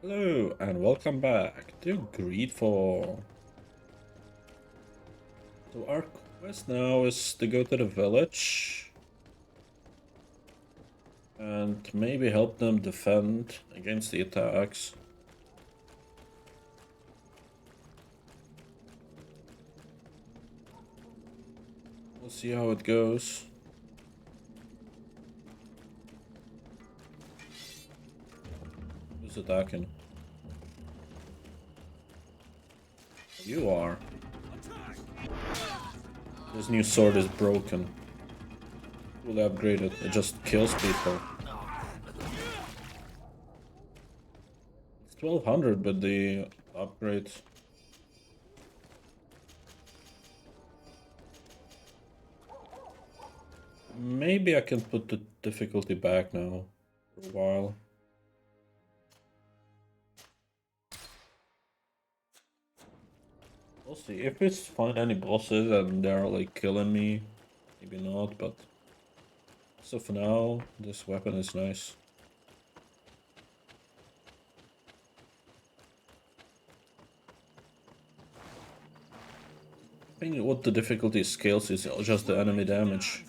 Hello and welcome back to GreedFall. So our quest now is to go to the village and maybe help them defend against the attacks. We'll see how it goes. Who's attacking? You are. This new sword is broken. Fully upgraded. It just kills people. It's 1200, but the upgrade. Maybe I can put the difficulty back now for a while. We'll see. If we find any bosses and they're like killing me, maybe not, but so for now, this weapon is nice. I think what the difficulty scales is just the enemy damage.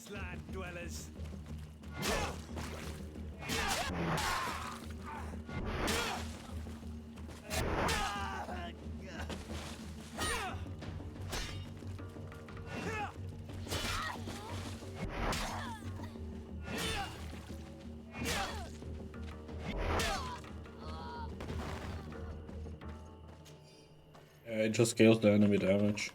Yeah, it just scales the enemy damage.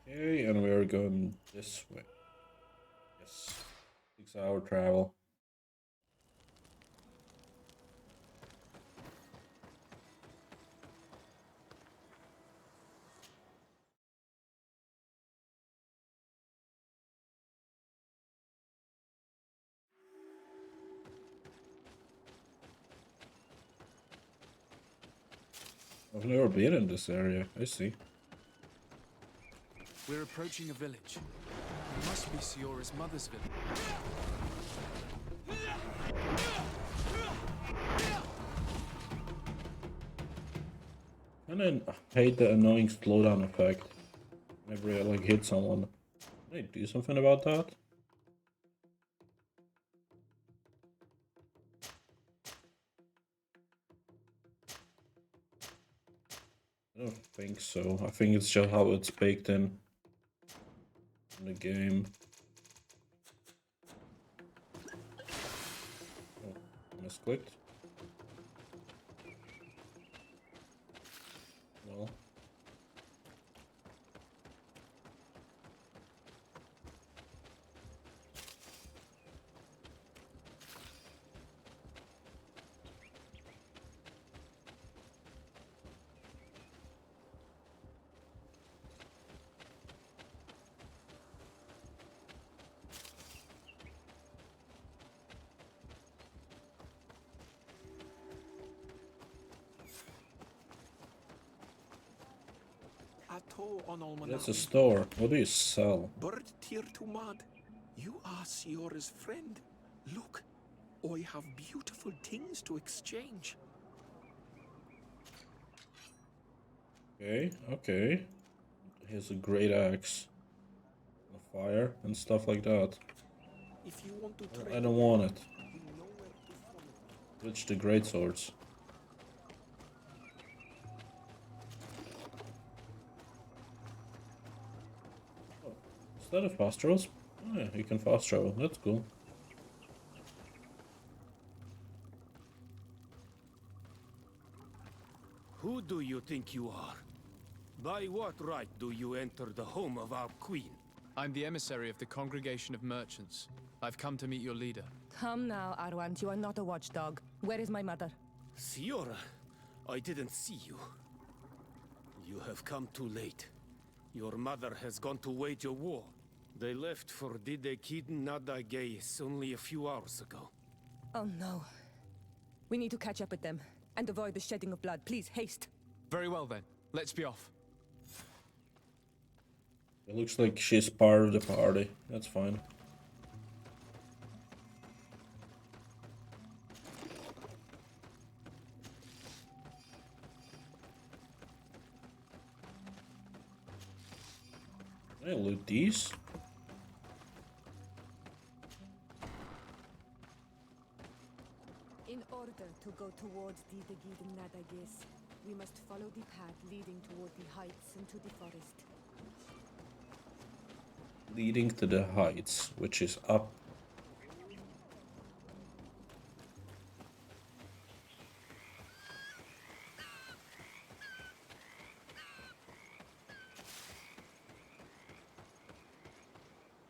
Okay, and we are going this way. Yes. 6-hour travel. I've never been in this area. I see. We're approaching a village. It must be Siora's mother's village. And then I hate the annoying slowdown effect whenever I like hit someone. Can I do something about that? I don't think so. I think it's just how it's baked in the game. Oh, misclicked. Well. That's a store. What do you sell? Bird tear to mud. You are Siora's friend. Look, I have beautiful things to exchange. Okay, okay. Here's a great axe. A fire and stuff like that. If you want to I don't want it. you know where to follow. Switch to great swords. Oh, is that a fast travel? Oh, yeah, you can fast travel. That's cool. Who do you think you are? By what right do you enter the home of our queen? I'm the emissary of the Congregation of Merchants. I've come to meet your leader. Come now, Arwant, you are not a watchdog. Where is my mother? Siora, I didn't see you. You have come too late. Your mother has gone to wage a war. They left for Didekiden Nadagais only a few hours ago. Oh no. We need to catch up with them and avoid the shedding of blood. Please, haste. Very well then. Let's be off. It looks like she's part of the party. That's fine. Can I loot these? In order to go towards Didegiden Nadagis, we must follow the path leading toward the heights into the forest. Leading to the heights, which is up.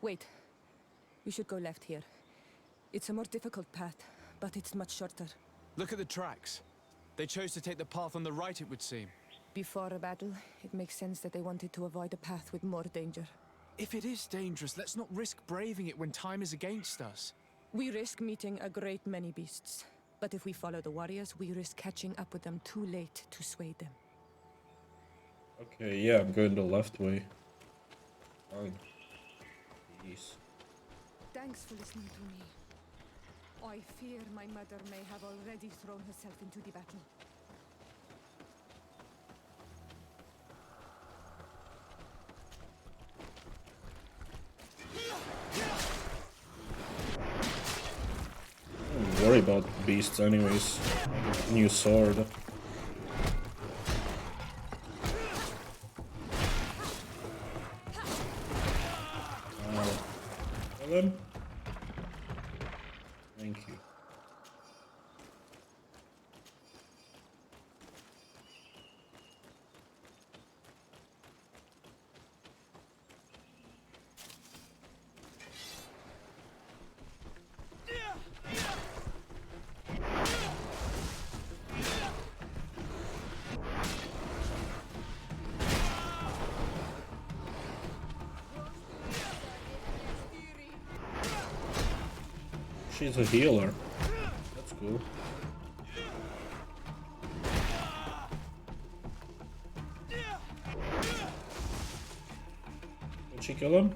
Wait. We should go left here. It's a more difficult path, but it's much shorter. Look at the tracks. They chose to take the path on the right, it would seem. Before a battle, it makes sense that they wanted to avoid a path with more danger. If it is dangerous, let's not risk braving it when time is against us. We risk meeting a great many beasts. But if we follow the warriors, we risk catching up with them too late to sway them. Okay, yeah, I'm going the left way. Fine. Peace. Thanks for listening to me. I fear my mother may have already thrown herself into the battle. Don't worry about beasts anyways. New sword. Kill him. Thank you. She's a healer. That's cool. Did she kill him?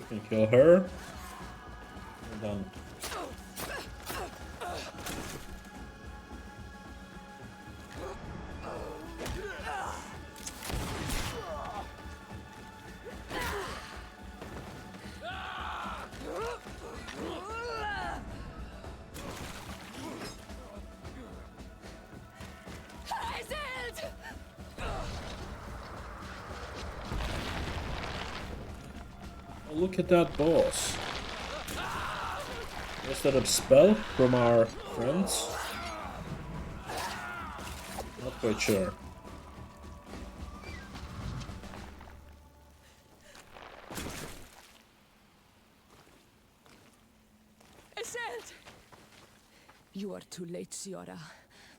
Can kill her. We're done. Oh, look at that boss. Was that a spell from our friends? Not quite sure. You are too late, Siora.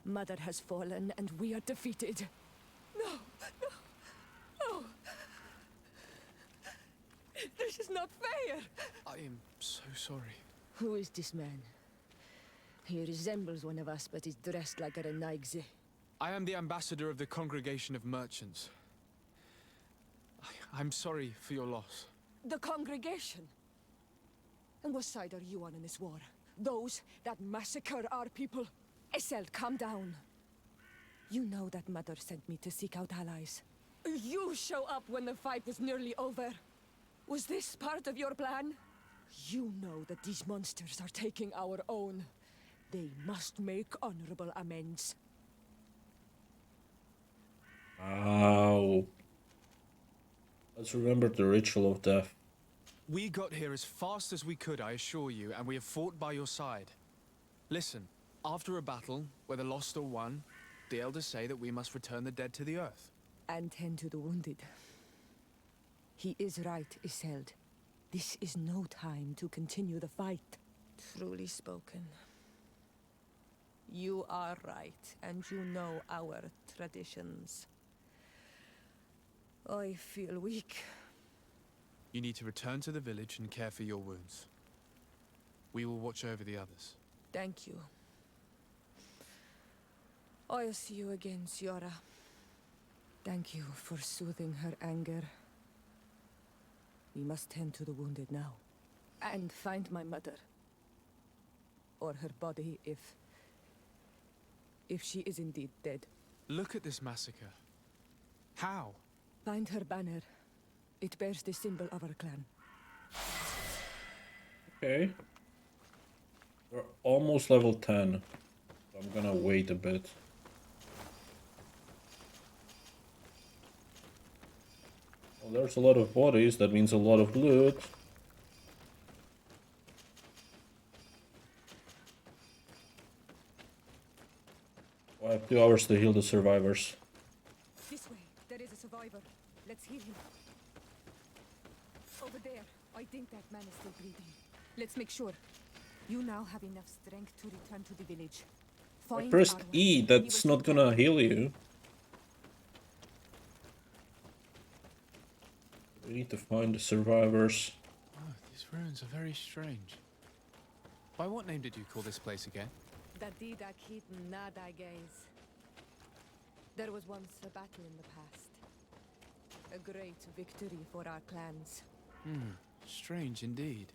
Mother has fallen and we are defeated. No, no, no. This is not fair. I am so sorry. Who is this man? He resembles one of us, but is dressed like a Renaigze. I am the ambassador of the Congregation of Merchants. I'm sorry for your loss. The congregation? And what side are you on in this war? Those that massacre our people? Esselt, calm down. You know that Mother sent me to seek out allies. You show up when the fight was nearly over. Was this part of your plan? You know that these monsters are taking our own. They must make honorable amends. Ow. Let's remember the ritual of death. We got here as fast as we could, I assure you, and we have fought by your side. Listen, after a battle, whether lost or won, the elders say that we must return the dead to the earth. And tend to the wounded. He is right, Isolde. This is no time to continue the fight. Truly spoken. You are right, and you know our traditions. I feel weak. You need to return to the village and care for your wounds. We will watch over the others. Thank you. I'll see you again, Ciara. Thank you for soothing her anger. We must tend to the wounded now. And find my mother. Or her body, if she is indeed dead. Look at this massacre. How? Find her banner. It bears the symbol of our clan. Okay. We're almost level 10. I'm gonna wait a bit. Well, there's a lot of bodies, that means a lot of loot. I have 2 hours to heal the survivors. This way. There is a survivor. Let's heal him. Over there. I think that man is still breathing. Let's make sure. You now have enough strength to return to the village. I Find pressed Arwen. E, that's not gonna heal you. We need to find the survivors. Oh, these ruins are very strange. By what name did you call this place again? Dadida Keaton Nada Gaze. There was once a battle in the past. A great victory for our clans. Strange indeed.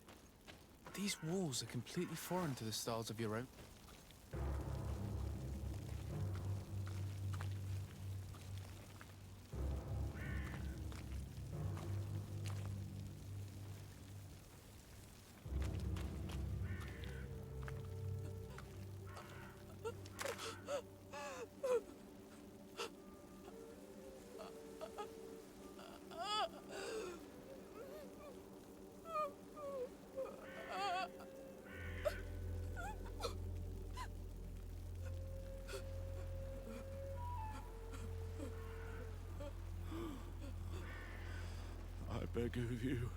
These walls are completely foreign to the styles of your own. I beg of you,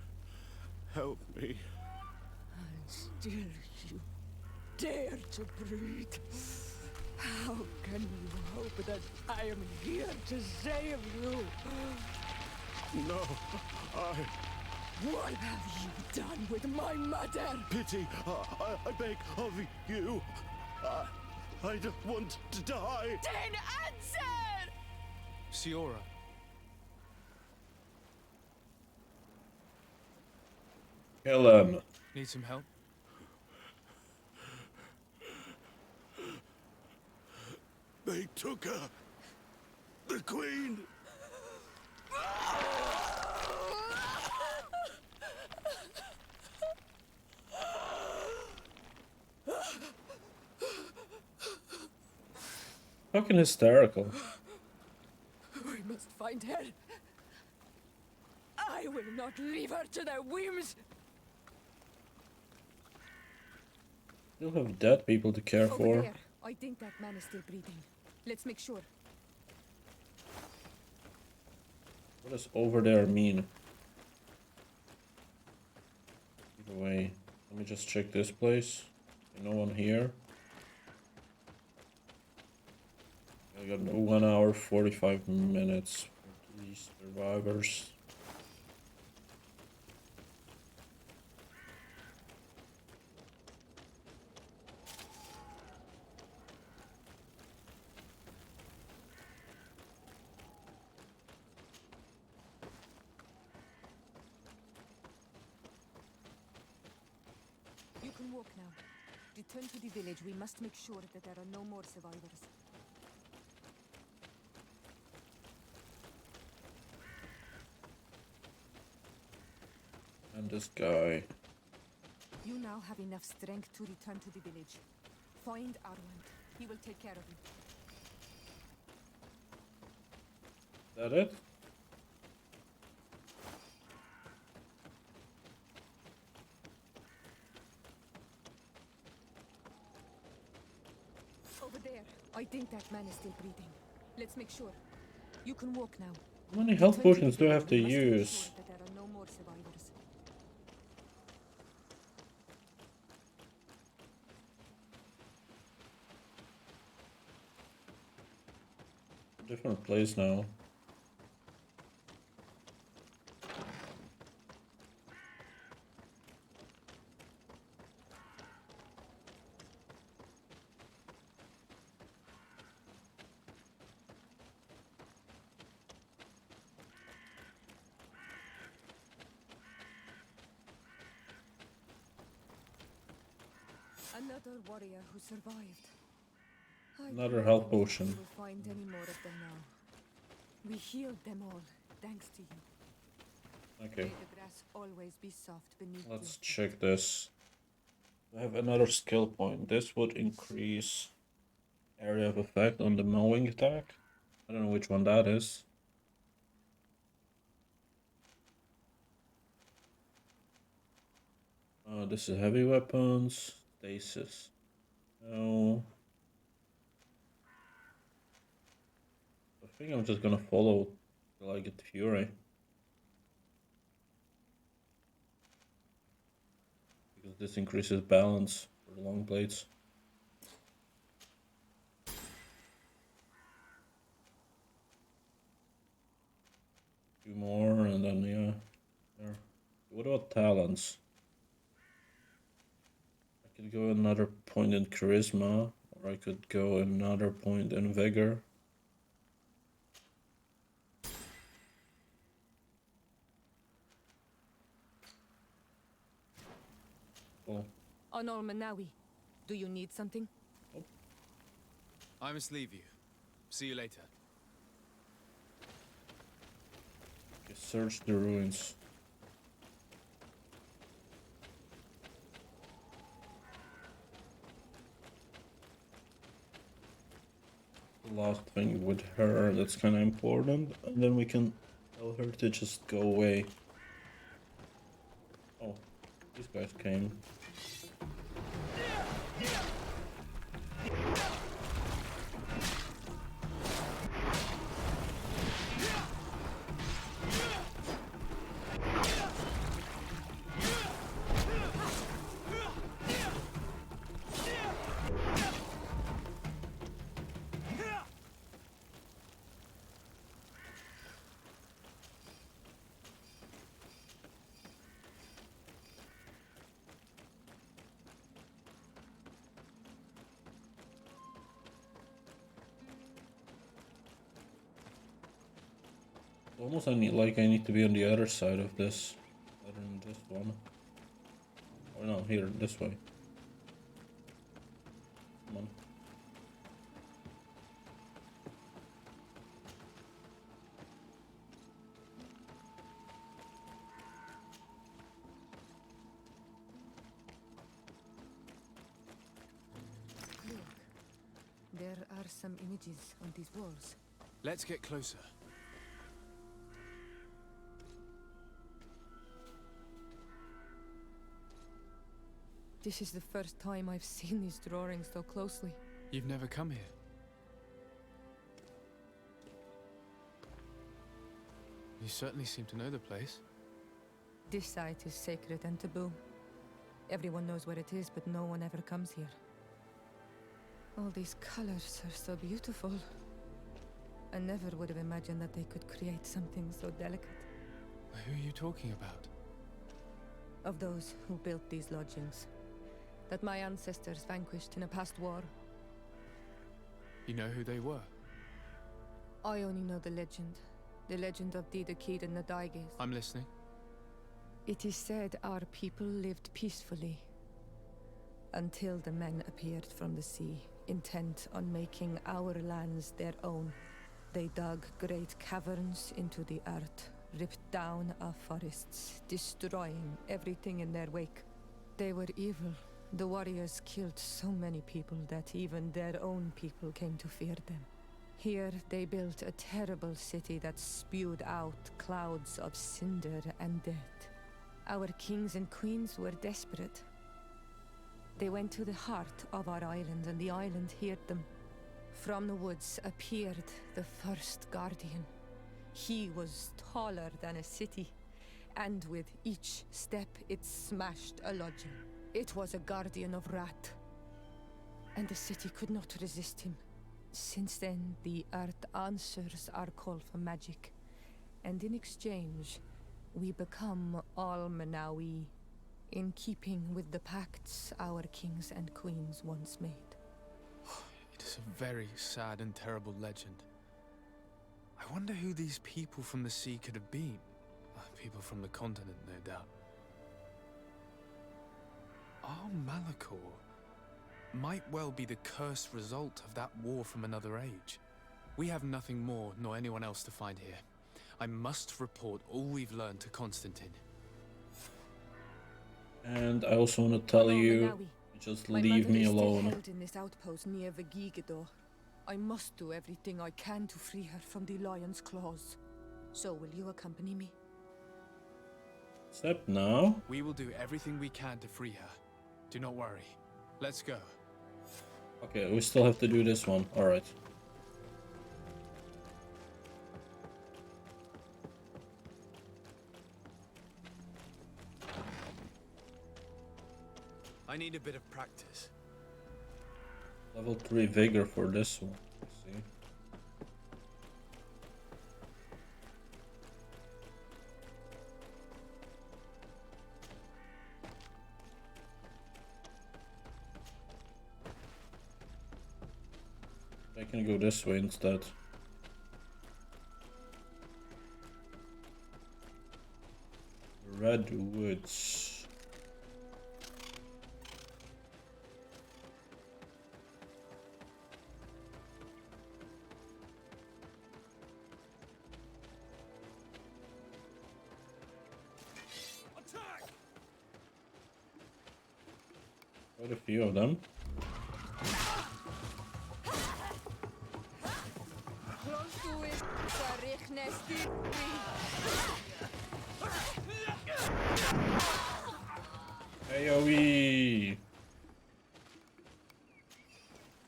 help me. And still you dare to breathe. How can you hope that I am here to save you? No, What have you done with my mother? pity, I beg of you. I don't want to die. Then answer! Ciora. Kill him. Need some help? They took her. The Queen. Fucking hysterical. We must find her. I will not leave her to their whims. Still have dead people to care Over for. there. I think that man is still breathing. Let's make sure. What does over there mean? Either way, let me just check this place. No one here. I got 1 hour 45 minutes for these survivors. You can walk now. Return to the village. We must make sure that there are no more survivors. And this guy. You now have enough strength to return to the village. Find Arwen. He will take care of you. Is that it? Over there. I think that man is still breathing. Let's make sure. You can walk now. How many health 20 potions do I have to people, we must make use? sure that there are no more survivors. Different place now. Another warrior who survived. I Another pray health that we potion. will find any more of them now. We healed them all, thanks to you. Okay, May the grass always be soft beneath let's your check this. I have another skill point. This would increase area of effect on the mowing attack. I don't know which one that is. This is heavy weapons. Stasis. No. I think I'm just gonna follow till I get Fury. Because this increases balance for the long blades. Two more and then yeah. There. What about talents? I could go another point in charisma, or I could go another point in vigor. Cool. Honor Manawi, do you need something? I must leave you. See you later. Okay, search the ruins. The last thing with her that's kind of important, and then we can tell her to just go away. Oh, these guys came. Almost I need to be on the other side of this, other than this one. Or no, here, this way. Come on. Look, there are some images on these walls. Let's get closer. This is the first time I've seen these drawings so closely. You've never come here. You certainly seem to know the place. This site is sacred and taboo. Everyone knows where it is, but no one ever comes here. All these colors are so beautiful. I never would have imagined that they could create something so delicate. Who are you talking about? Of those who built these lodgings, that my ancestors vanquished in a past war. You know who they were? I only know the legend of Didakid and the Daiges. I'm listening. It is said our people lived peacefully until the men appeared from the sea, intent on making our lands their own. They dug great caverns into the earth, ripped down our forests, destroying everything in their wake. They were evil, The warriors killed so many people that even their own people came to fear them. Here they built a terrible city that spewed out clouds of cinder and death. Our kings and queens were desperate. They went to the heart of our island, and the island heard them. From the woods appeared the first guardian. He was taller than a city, and with each step it smashed a lodging. It was a guardian of Rat, and the city could not resist him. Since then, the earth answers our call for magic, and in exchange, we become Almanawi, in keeping with the pacts our kings and queens once made. It is a very sad and terrible legend. I wonder who these people from the sea could have been. People from the continent, no doubt. Our Malachor might well be the cursed result of that war from another age. We have nothing more nor anyone else to find here. I must report all we've learned to Constantine. And I also want to tell you, just leave me alone. Held in this outpost near Vigigado. I must do everything I can to free her from the lion's claws. So will you accompany me? Except now? We will do everything we can to free her. Do not worry. Let's go. Okay, we still have to do this one. Alright. I need a bit of practice. Level 3 vigor for this one. See? I can go this way instead. Redwoods. Quite a few of them. AoE!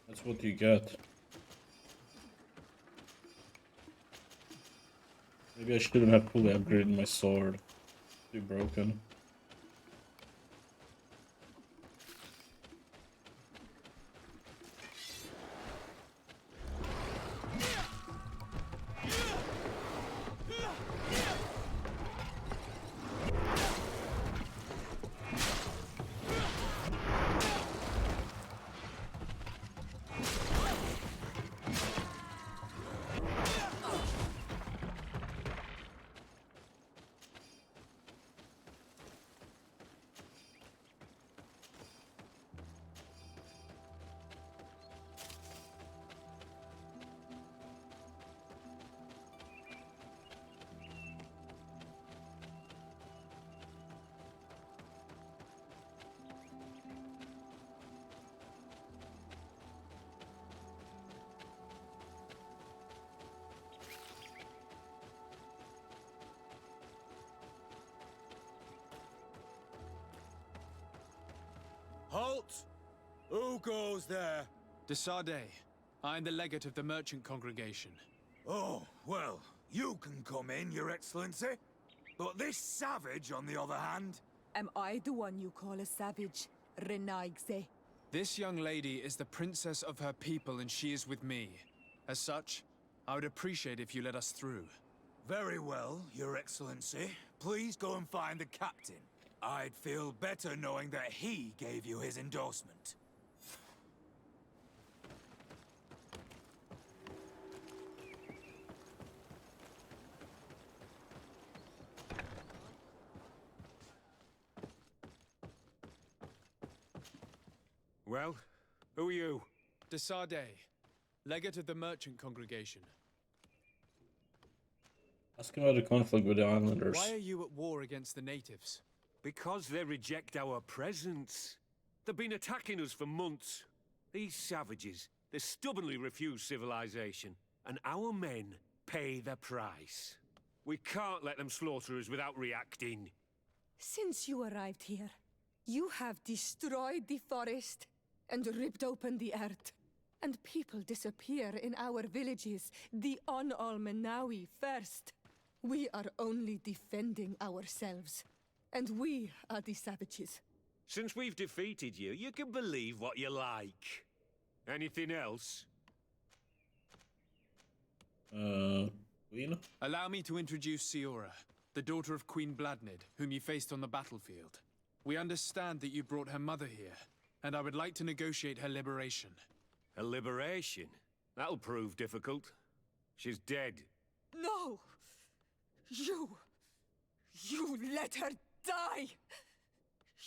That's what you get. Maybe I shouldn't have fully upgraded my sword. Too broken. Halt! Who goes there? De Sardet. I am the legate of the merchant congregation. Oh, well, you can come in, Your Excellency. But this savage, on the other hand... Am I the one you call a savage, Renaigse? This young lady is the princess of her people and she is with me. As such, I would appreciate if you let us through. Very well, Your Excellency. Please go and find the captain. I'd feel better knowing that he gave you his endorsement. Well, who are you? De Sardet, legate of the merchant congregation. Ask about the conflict with the islanders. Why are you at war against the natives? Because they reject our presence. They've been attacking us for months. These savages, they stubbornly refuse civilization, and our men pay the price. We can't let them slaughter us without reacting. Since you arrived here, you have destroyed the forest and ripped open the earth. And people disappear in our villages, the Al-Menawi first. We are only defending ourselves. And we are the savages. Since we've defeated you, you can believe what you like. Anything else? Queen? Allow me to introduce Siora, the daughter of Queen Bladnid, whom you faced on the battlefield. We understand that you brought her mother here, and I would like to negotiate her liberation. A liberation? That'll prove difficult. She's dead. No! You let her die!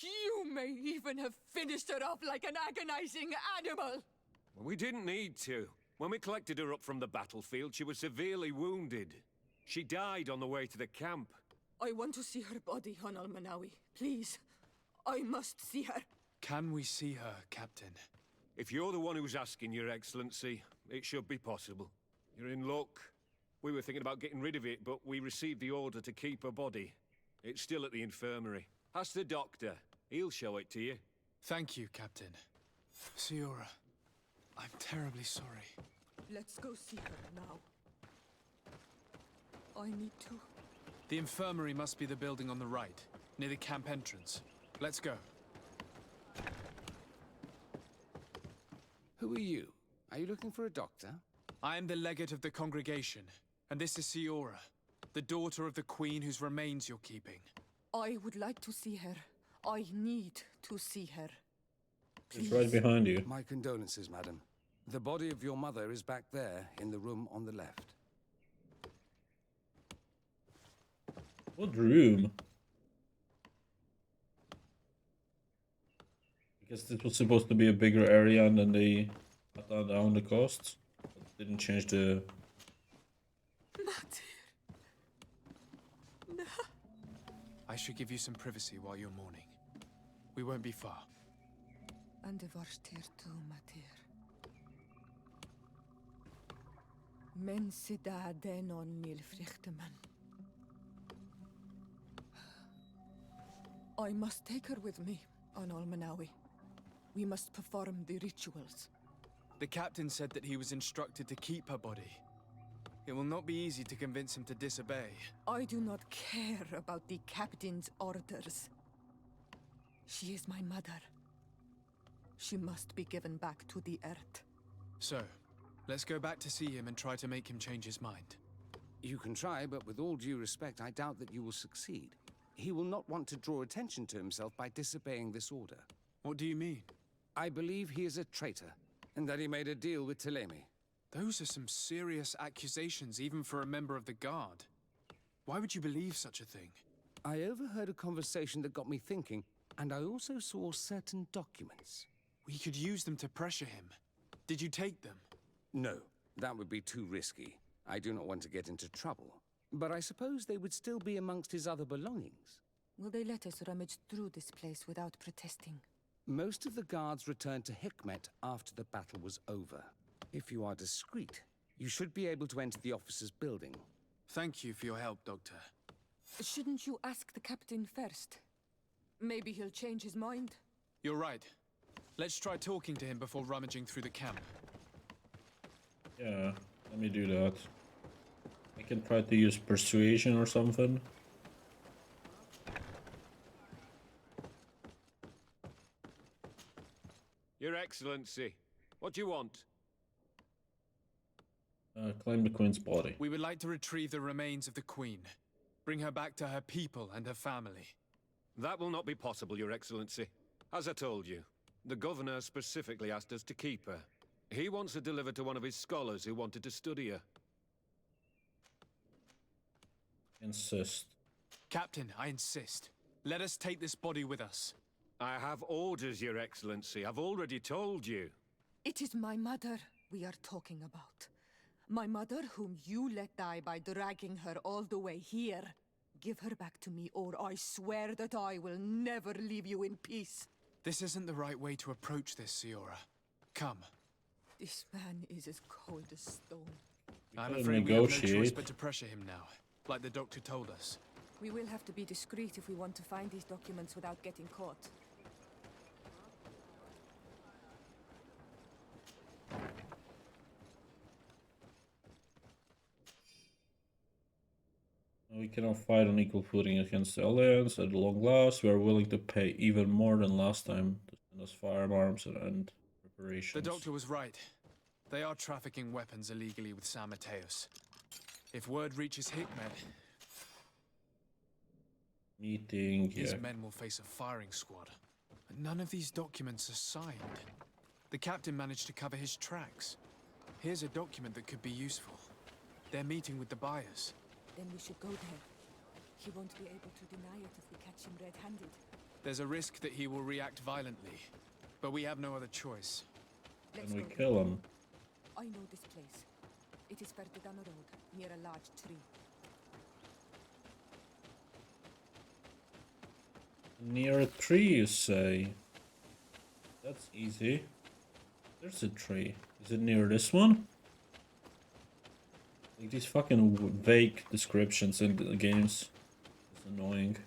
You may even have finished her off like an agonizing animal! We didn't need to. When we collected her up from the battlefield, she was severely wounded. She died on the way to the camp. I want to see her body, on Al-Menawi. Please. I must see her. Can we see her, Captain? If you're the one who's asking, Your Excellency, it should be possible. You're in luck. We were thinking about getting rid of it, but we received the order to keep her body. It's still at the infirmary. Ask the doctor. He'll show it to you. Thank you, Captain. Siora, I'm terribly sorry. Let's go see her now. I need to. The infirmary must be the building on the right, near the camp entrance. Let's go. Who are you? Are you looking for a doctor? I am the legate of the congregation, and this is Siora, the daughter of the queen whose remains you're keeping. I would like to see her. I need to see her. It's right behind you. My condolences, madam. The body of your mother is back there, in the room on the left. What room? Because this was supposed to be a bigger area and then they cut down the costs. But didn't change the... I should give you some privacy while you're mourning. We won't be far. And de varstir tu, Matir. Men sida den on nil frichteman. I must take her with me, on Al-Menawi. We must perform the rituals. The captain said that he was instructed to keep her body. It will not be easy to convince him to disobey. I do not care about the captain's orders. She is my mother. She must be given back to the earth. So, let's go back to see him and try to make him change his mind. You can try, but with all due respect, I doubt that you will succeed. He will not want to draw attention to himself by disobeying this order. What do you mean? I believe he is a traitor, and that he made a deal with Telemi. Those are some serious accusations, even for a member of the Guard. Why would you believe such a thing? I overheard a conversation that got me thinking, and I also saw certain documents. We could use them to pressure him. Did you take them? No, that would be too risky. I do not want to get into trouble. But I suppose they would still be amongst his other belongings. Will they let us rummage through this place without protesting? Most of the guards returned to Hikmet after the battle was over. If you are discreet, you should be able to enter the officer's building. Thank you for your help, Doctor. Shouldn't you ask the captain first? Maybe he'll change his mind. You're right. Let's try talking to him before rummaging through the camp. Yeah, let me do that. I can try to use persuasion or something. Your Excellency, what do you want? Claim the queen's body. We would like to retrieve the remains of the Queen. Bring her back to her people and her family. That will not be possible, Your Excellency. As I told you, the governor specifically asked us to keep her. He wants her delivered to one of his scholars who wanted to study her. Insist. Captain, I insist. Let us take this body with us. I have orders, Your Excellency. I've already told you. It is my mother we are talking about. My mother whom you let die by dragging her all the way here. Give her back to me, or I swear that I will never leave you in peace. This isn't the right way to approach this, Siora. Come. This man is as cold as stone. I'm gotta afraid we have no choice negotiate. but to pressure him now, like the doctor told us. We will have to be discreet if we want to find these documents without getting caught. We cannot fight on equal footing against the Alliance at long last. We are willing to pay even more than last time to send us firearms and preparations. The doctor was right. They are trafficking weapons illegally with San Mateos. If word reaches Hikmet, Meeting, these yeah. men will face a firing squad. But none of these documents are signed. The captain managed to cover his tracks. Here's a document that could be useful. They're meeting with the buyers. Then we should go there. He won't be able to deny it if we catch him red-handed. There's a risk that he will react violently, but we have no other choice. Let's And we go. kill him. I know this place. It is further down the road, near a large tree. Near a tree, you say? That's easy. There's a tree. Is it near this one? Like these fucking vague descriptions in the games. It's annoying.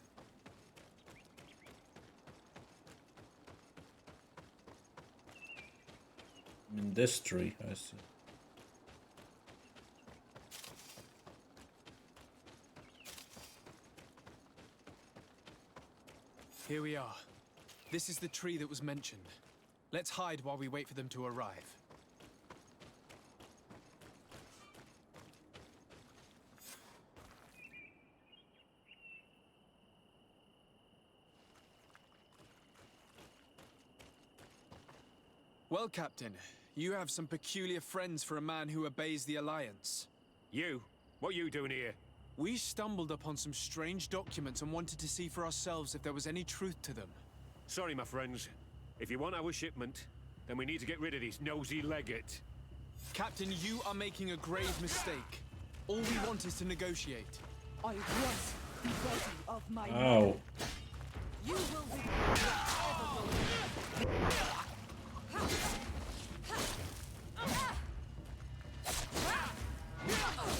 I mean, this tree, I see. Here we are. This is the tree that was mentioned. Let's hide while we wait for them to arrive. Well, Captain, you have some peculiar friends for a man who obeys the Alliance. You? What are you doing here? We stumbled upon some strange documents and wanted to see for ourselves if there was any truth to them. Sorry, my friends. If you want our shipment, then we need to get rid of this nosy legate. Captain, you are making a grave mistake. All we want is to negotiate. I was the body of my Ow. mother. You will be whatever goes.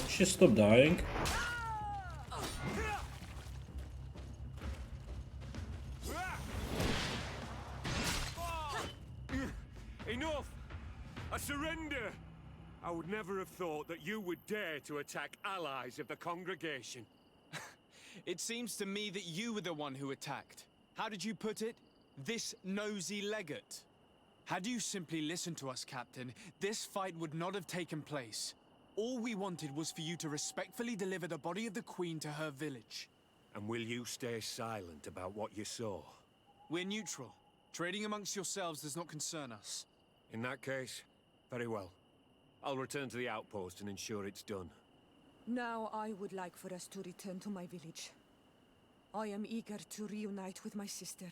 She stopped dying. Enough! I surrender! I would never have thought that you would dare to attack allies of the congregation. It seems to me that you were the one who attacked. How did you put it? This nosy legate. Had you simply listened to us, Captain, this fight would not have taken place. All we wanted was for you to respectfully deliver the body of the Queen to her village. And will you stay silent about what you saw? We're neutral. Trading amongst yourselves does not concern us. In that case, very well. I'll return to the outpost and ensure it's done. Now I would like for us to return to my village. I am eager to reunite with my sister.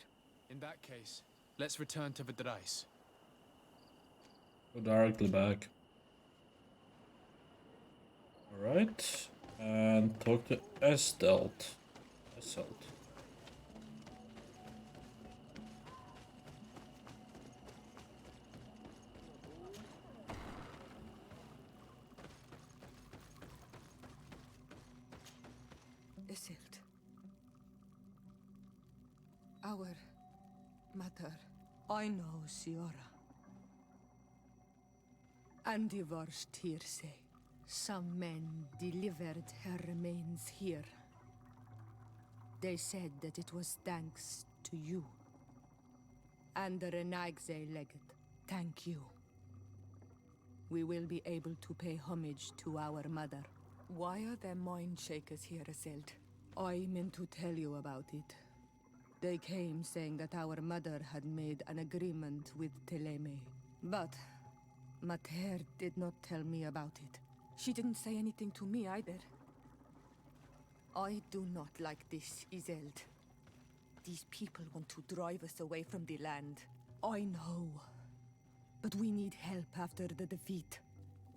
In that case, let's return to Vidrais. Go directly back. Alright. And talk to Estelt. Isildt. Our mother. I know, Siora. And the worst hearsay. Some men delivered her remains here. They said that it was thanks to you. And the Renagze legate. Thank you. We will be able to pay homage to our mother. Why are there mind shakers here, Isildt? I meant to tell you about it. They came saying that our mother had made an agreement with Teleme. But Mater did not tell me about it. She didn't say anything to me either. I do not like this, Isildt. These people want to drive us away from the land. I know. But we need help after the defeat.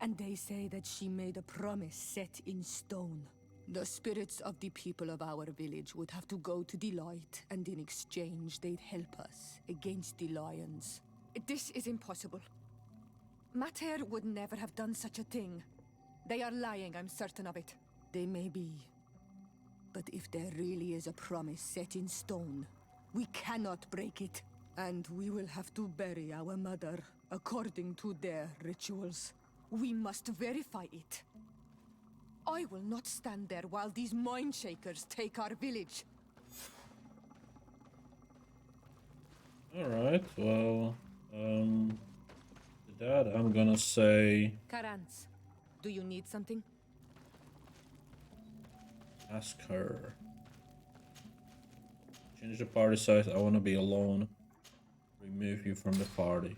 And they say that she made a promise set in stone. The spirits of the people of our village would have to go to the light, and in exchange they'd help us against the lions. This is impossible. Mater would never have done such a thing. They are lying, I'm certain of it. They may be. But if there really is a promise set in stone, we cannot break it. And we will have to bury our mother according to their rituals. We must verify it. I will not stand there while these mind shakers take our village. Alright, well, to that I'm gonna say Karans, do you need something? ask her. Change the party size, I wanna be alone. Remove you from the party.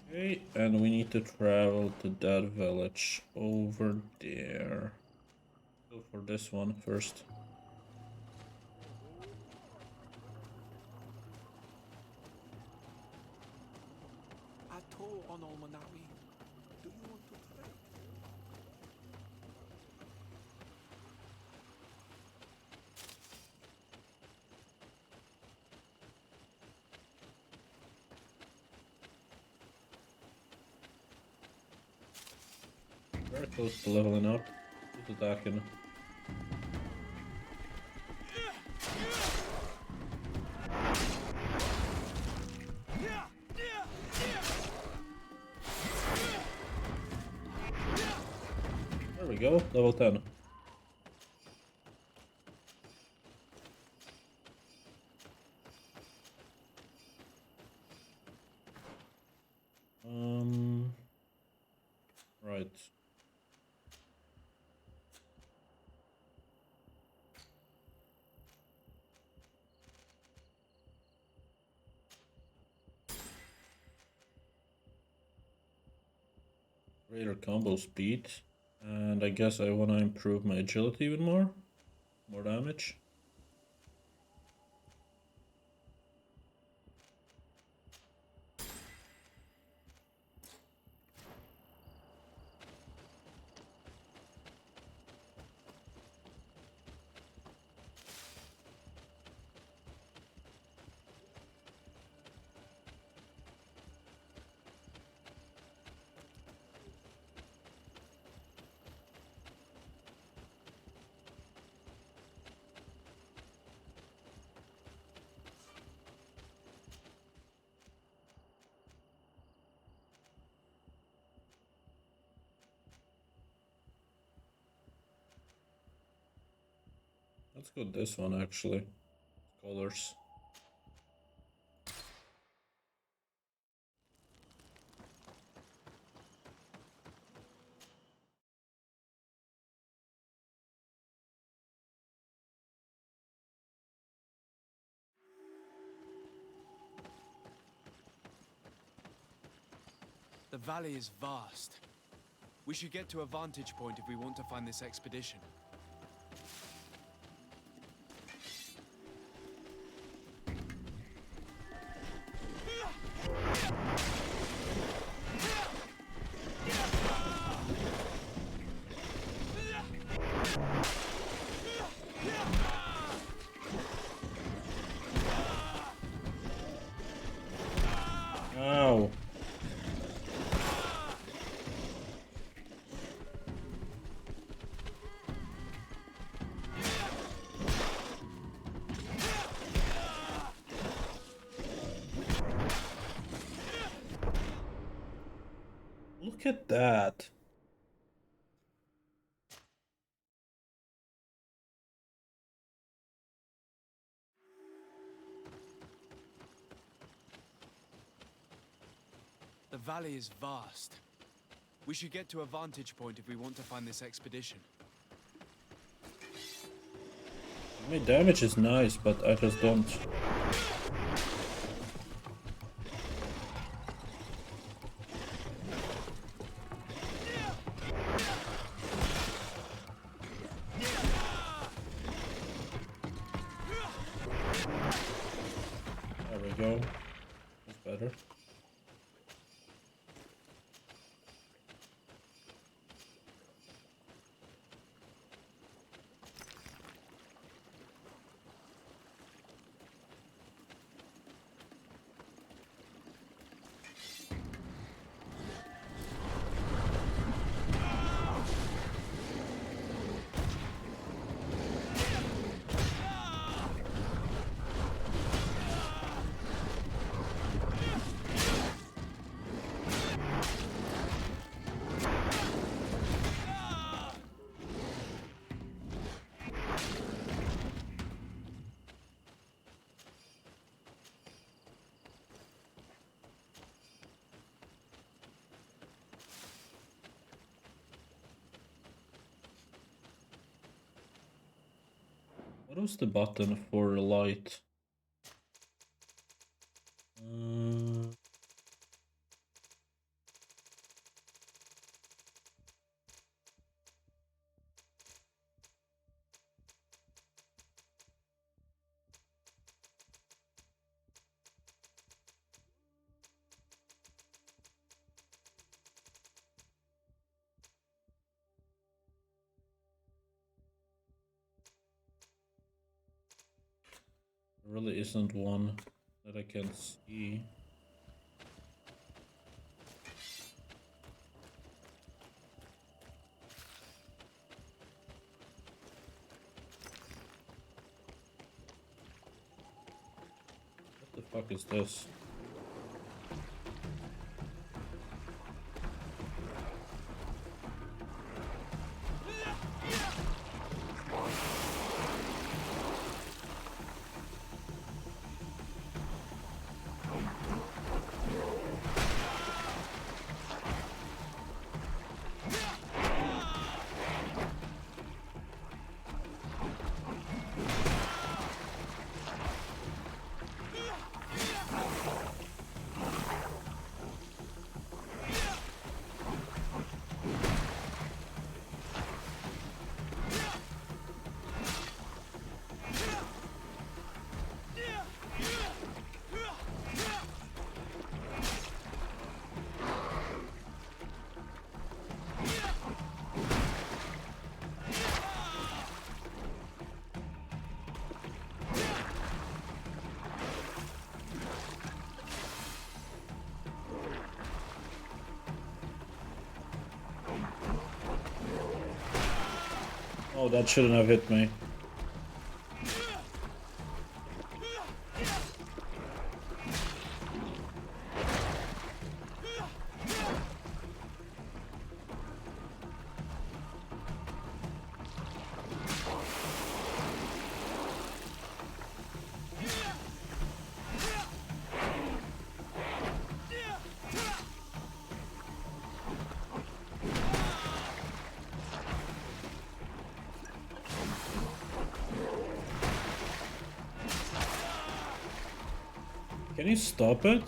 Okay, and we need to travel to that village over there. Go for this one first. Plateau on Almanawi. Do you want to trade? Very close to leveling up. Who's attacking? There we go, level 10. Right. Greater combo speed. And I guess I want to improve my agility even more. More damage. Let's go this one actually. Colors. The valley is vast. We should get to a vantage point if we want to find this expedition. Ow. Look at that. The valley is vast. We should get to a vantage point if we want to find this expedition. I mean, damage is nice, but I just don't. There we go. better. What was the button for light? There really isn't one that I can see. What the fuck is this? Oh, that shouldn't have hit me. Can you stop it?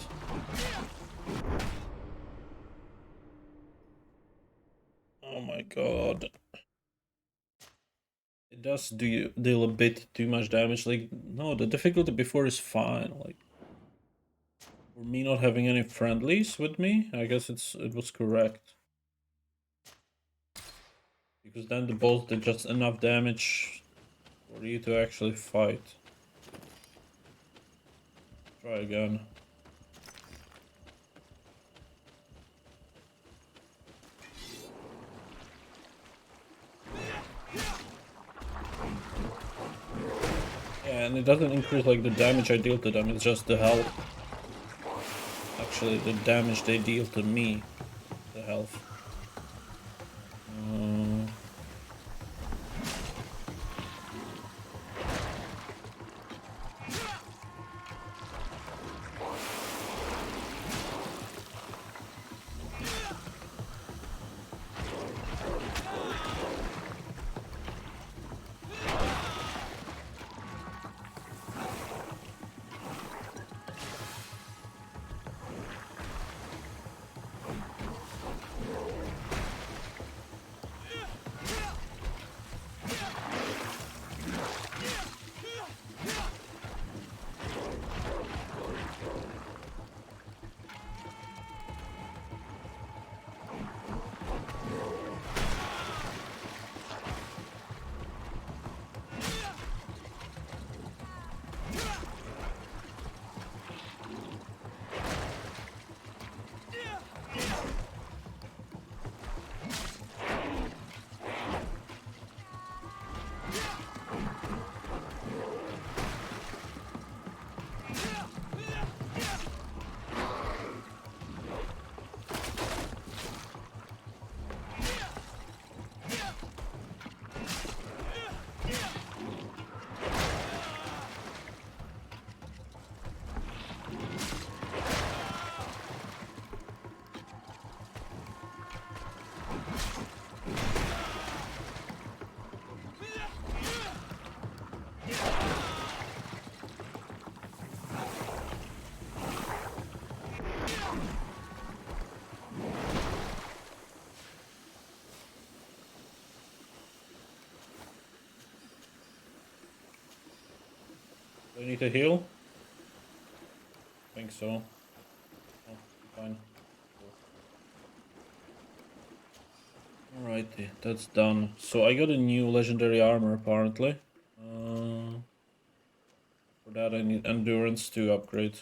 Oh my god. It does deal a bit too much damage. Like, no, the difficulty before is fine. Like, for me not having any friendlies with me, I guess it was correct. Because then the boss did just enough damage for you to actually fight. Try again. Yeah, and it doesn't increase like the damage I deal to them, it's just the health. Actually, the damage they deal to me, the health. Do I need to heal? I think so. Oh, fine. Alrighty, that's done. So I got a new legendary armor apparently. For that I need endurance to upgrade.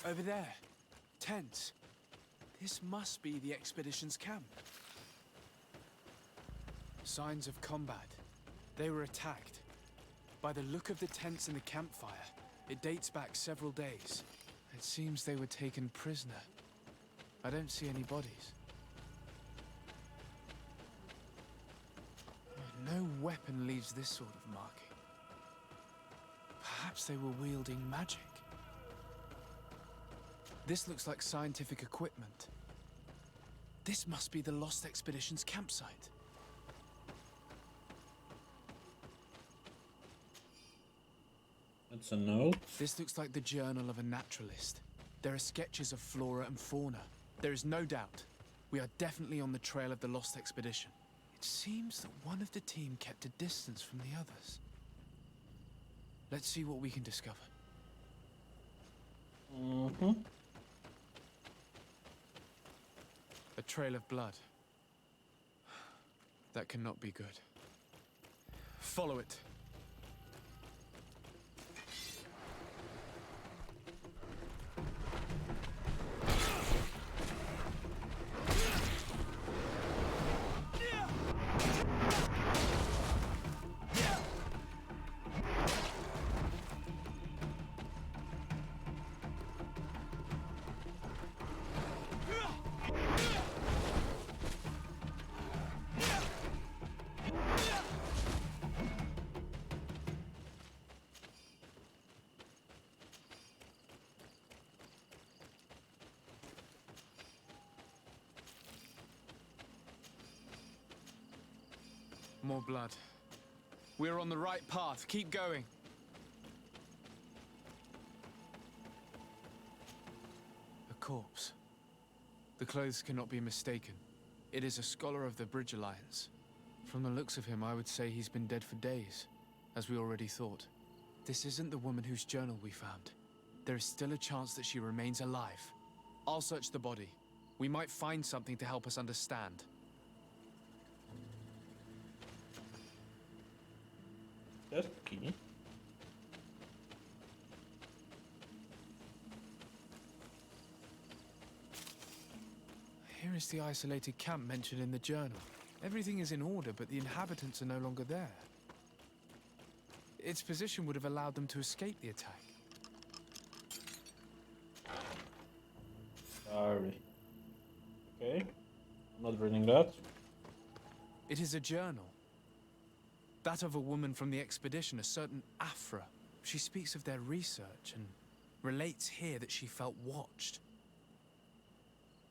Over there. Tents. This must be the expedition's camp. Signs of combat. They were attacked. By the look of the tents and the campfire, it dates back several days. It seems they were taken prisoner. I don't see any bodies. No weapon leaves this sort of marking. Perhaps they were wielding magic. This looks like scientific equipment. This must be the Lost Expedition's campsite. That's a note. This looks like the journal of a naturalist. There are sketches of flora and fauna. There is no doubt. We are definitely on the trail of the Lost Expedition. It seems that one of the team kept a distance from the others. Let's see what we can discover. Mm-hmm. A trail of blood. That cannot be good. Follow it. More blood. We're on the right path. Keep going. A corpse. The clothes cannot be mistaken. It is a scholar of the Bridge Alliance. From the looks of him, I would say he's been dead for days, as we already thought. This isn't the woman whose journal we found. There is still a chance that she remains alive. I'll search the body. We might find something to help us understand. That's key. Where is the isolated camp mentioned in the journal? Everything is in order, but the inhabitants are no longer there. Its position would have allowed them to escape the attack. Sorry. Okay. I'm not reading that. It is a journal. That of a woman from the expedition, a certain Afra. She speaks of their research and relates here that she felt watched.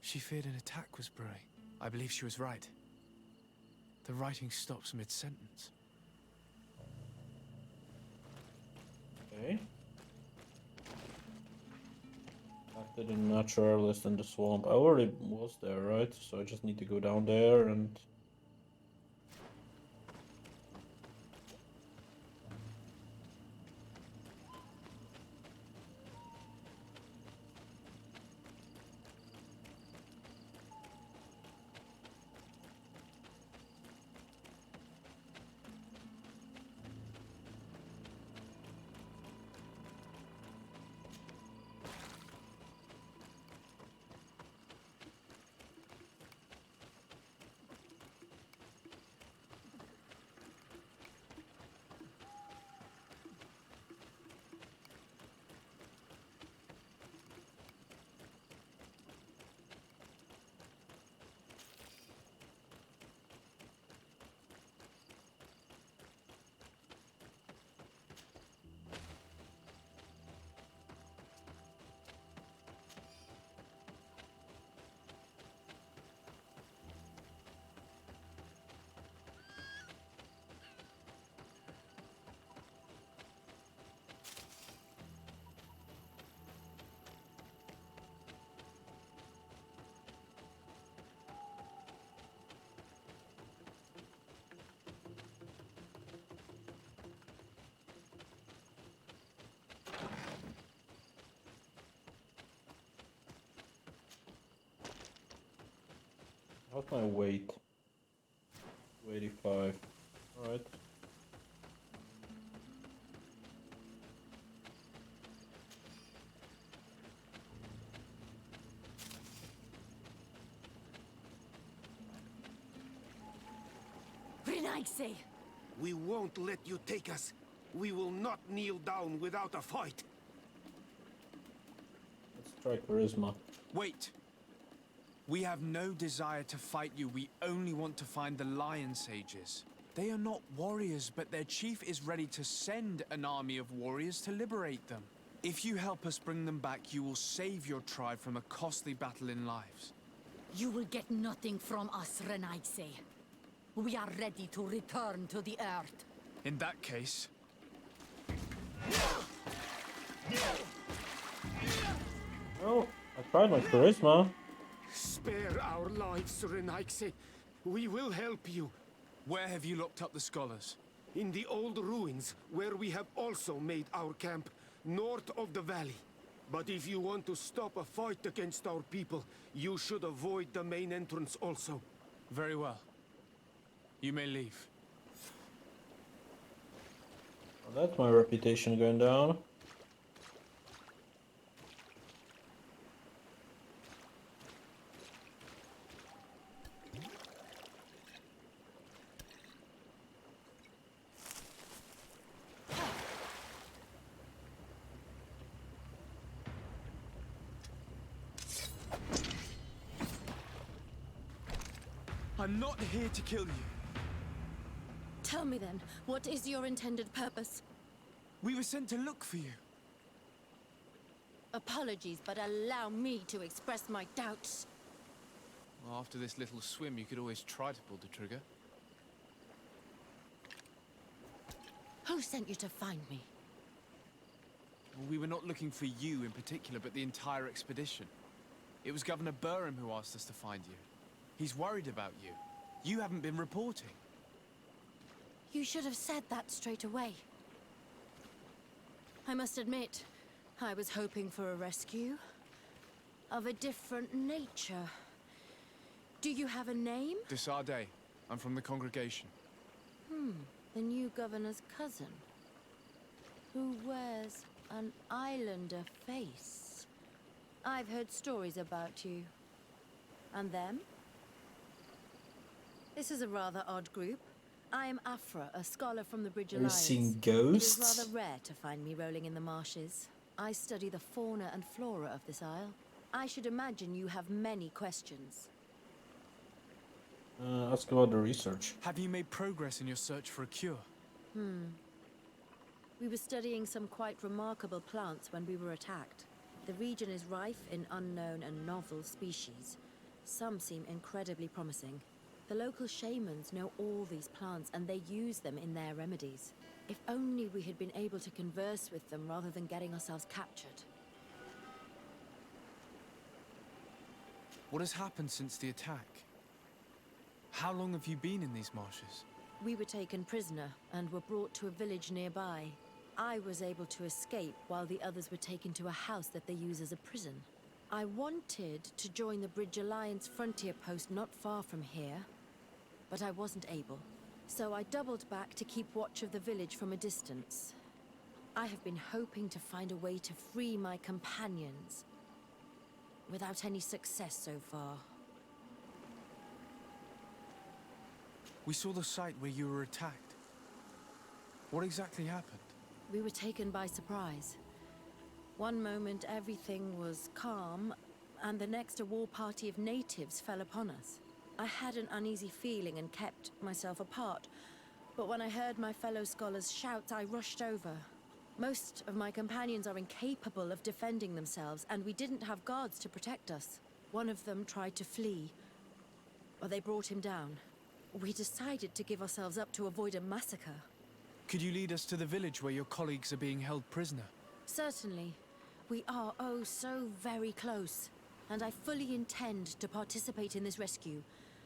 She feared an attack was brewing. I believe she was right. The writing stops mid-sentence. Okay. Acted in naturalist in the swamp. I already was there, right? So I just need to go down there and... How's my weight? 285. Alright. Renaise! We won't let you take us. We will not kneel down without a fight. Let's try charisma. Wait! We have no desire to fight you. We only want to find the Lion Sages. They are not warriors, but their chief is ready to send an army of warriors to liberate them. If you help us bring them back, you will save your tribe from a costly battle in lives. You will get nothing from us, Renaise. We are ready to return to the Earth. In that case... Oh, I tried my charisma. Spare our lives, Renaise. We will help you. Where have you locked up the scholars? In the old ruins, where we have also made our camp, north of the valley. But if you want to stop a fight against our people, you should avoid the main entrance also. Very well. You may leave. Well, that's my reputation going down. I'm not here to kill you. Tell me then, what is your intended purpose? We were sent to look for you. Apologies, but allow me to express my doubts. Well, after this little swim, you could always try to pull the trigger. Who sent you to find me? Well, we were not looking for you in particular, but the entire expedition. It was Governor Burham who asked us to find you. He's worried about you. You haven't been reporting. You should have said that straight away. I must admit, I was hoping for a rescue of a different nature. Do you have a name? Desade. I'm from the congregation. The new governor's cousin, who wears an islander face. I've heard stories about you. And them? This is a rather odd group. I am Afra, a scholar from the Bridge Are you Alliance. seeing It ghosts? is rather rare to find me rolling in the marshes. I study the fauna and flora of this isle. I should imagine you have many questions. Ask about the research. Have you made progress in your search for a cure? We were studying some quite remarkable plants when we were attacked. The region is rife in unknown and novel species. Some seem incredibly promising. The local shamans know all these plants and they use them in their remedies. If only we had been able to converse with them rather than getting ourselves captured. What has happened since the attack? How long have you been in these marshes? We were taken prisoner and were brought to a village nearby. I was able to escape while the others were taken to a house that they use as a prison. I wanted to join the Bridge Alliance frontier post not far from here, but I wasn't able. So I doubled back to keep watch of the village from a distance. I have been hoping to find a way to free my companions, without any success so far. We saw the site where you were attacked. What exactly happened? We were taken by surprise. One moment everything was calm, and the next a war party of natives fell upon us. I had an uneasy feeling and kept myself apart, but when I heard my fellow scholars' shouts, I rushed over. Most of my companions are incapable of defending themselves, and we didn't have guards to protect us. One of them tried to flee, but they brought him down. We decided to give ourselves up to avoid a massacre. Could you lead us to the village where your colleagues are being held prisoner? Certainly. We are oh so very close, and I fully intend to participate in this rescue.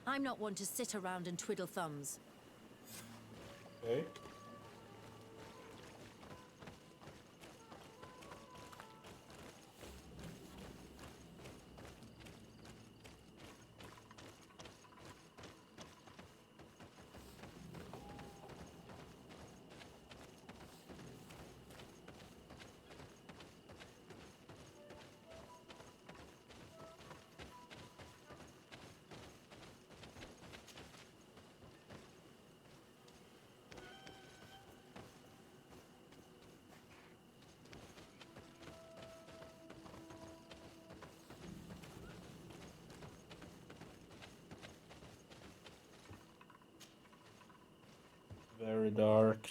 I'm not one to sit around and twiddle thumbs. Okay. Very dark.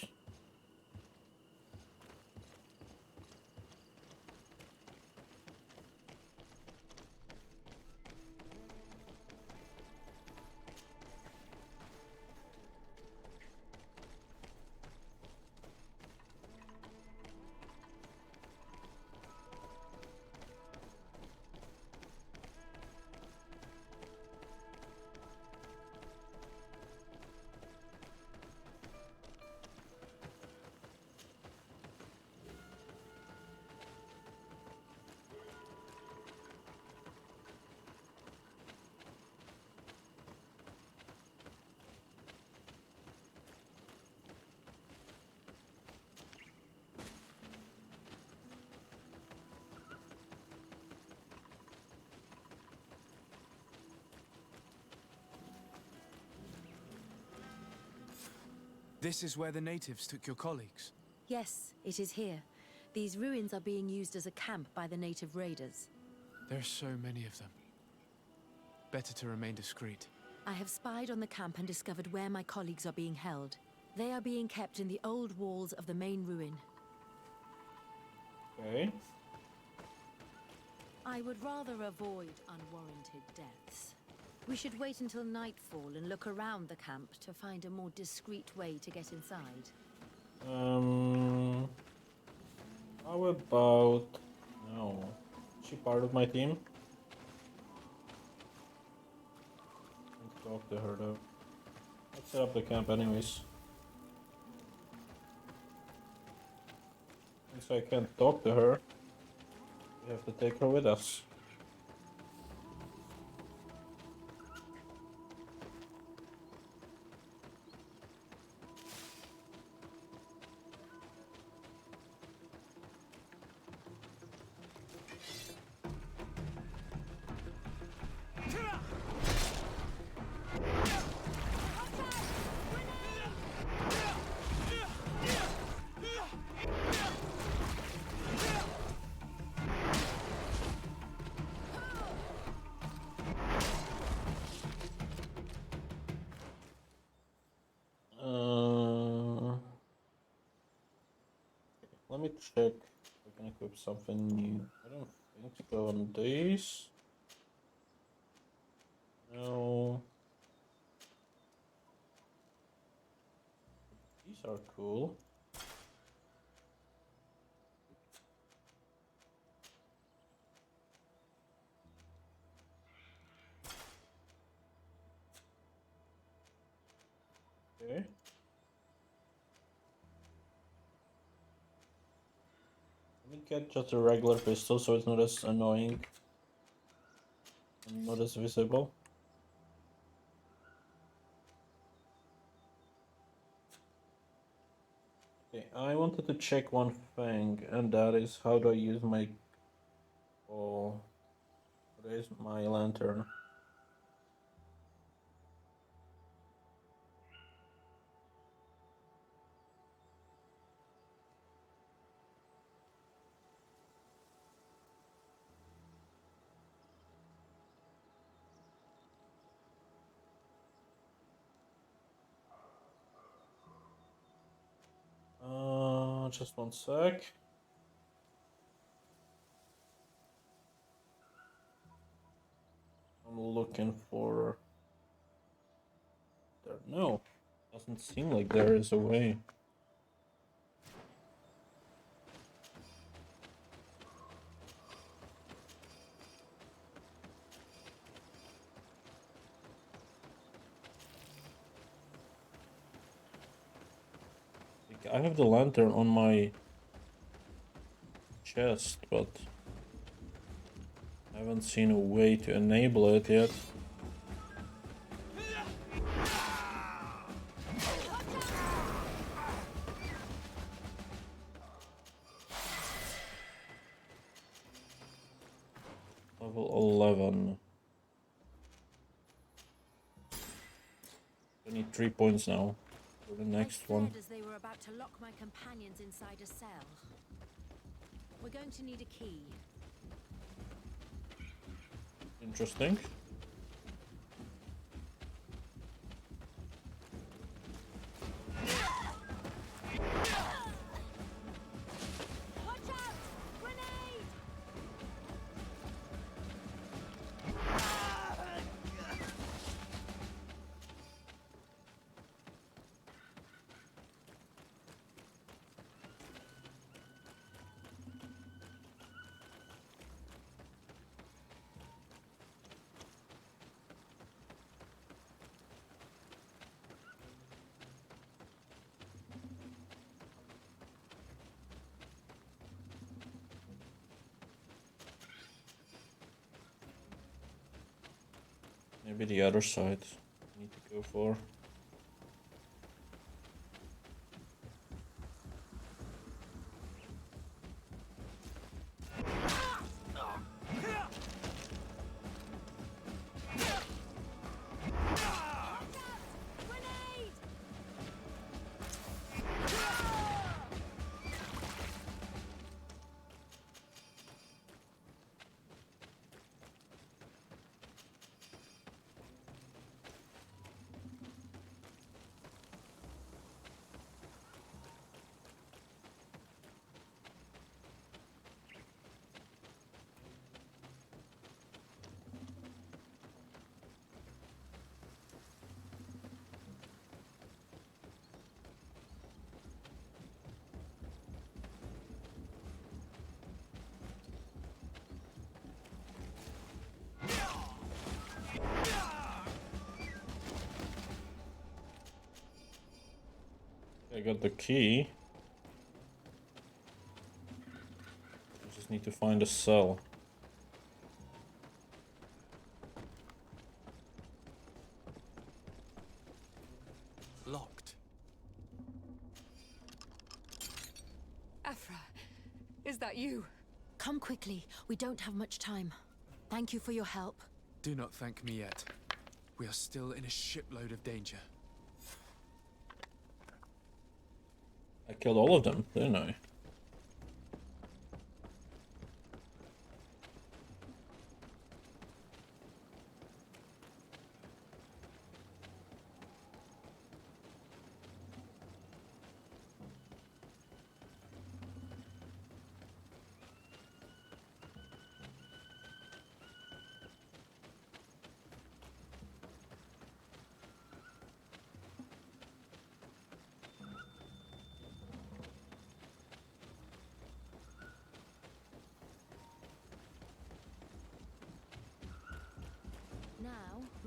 This is where the natives took your colleagues. Yes, it is here. These ruins are being used as a camp by the native raiders. There are so many of them. Better to remain discreet. I have spied on the camp and discovered where my colleagues are being held. They are being kept in the old walls of the main ruin. Okay. I would rather avoid unwarranted deaths. We should wait until nightfall and look around the camp to find a more discreet way to get inside. How about... No. Is she part of my team? Let's talk to her though. Let's set up the camp anyways. Since I can't talk to her, we have to take her with us. me check if I can equip something new. I don't think so on these. No. These are cool. Okay. Let me get just a regular pistol so it's not as annoying and not as visible. Okay, I wanted to check one thing, and that is how do I use my what is my lantern? Just one sec. I'm looking for there. No, doesn't seem like there is a way. Like, I have the lantern on my chest, but I haven't seen a way to enable it yet. Level 11. I need 3 points now for the next I one. fled as they were about to lock my companions inside a cell. We're going to need a key. Interesting. Watch out! Grenade! Maybe the other side I need to go for. Grenade! I got the key. I just need to find a cell. Locked. Afra, is that you? Come quickly. We don't have much time. Thank you for your help. Do not thank me yet. We are still in a shipload of danger. I killed all of them, didn't I?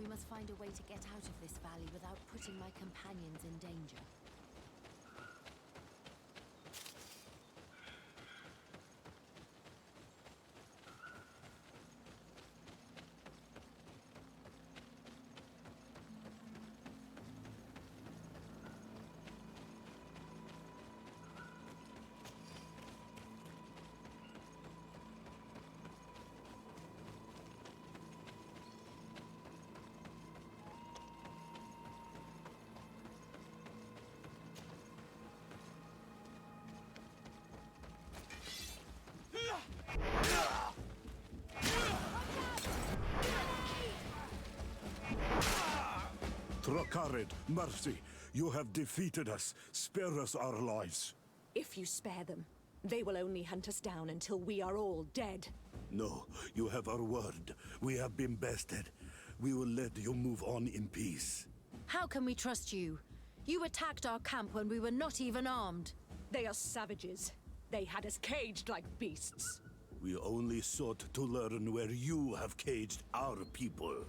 We must find a way to get out of this valley without putting my companions in danger. Trakarid, mercy, you have defeated us. Spare us our lives. If you spare them, they will only hunt us down until we are all dead. No, you have our word. We have been bested. We will let you move on in peace. How can we trust you? You attacked our camp when we were not even armed. They are savages. They had us caged like beasts. We only sought to learn where you have caged our people.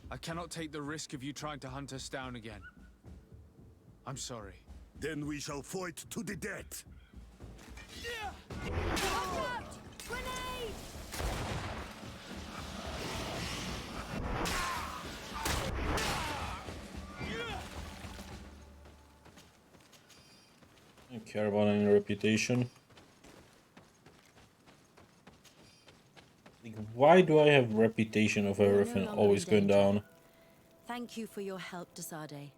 I cannot take the risk of you trying to hunt us down again. I'm sorry. Then we shall fight to the death. Watch out! Grenade! I don't care about any reputation. Like, why do I have reputation of We're no everything longer always in going danger. down? Thank you for your help, Desade.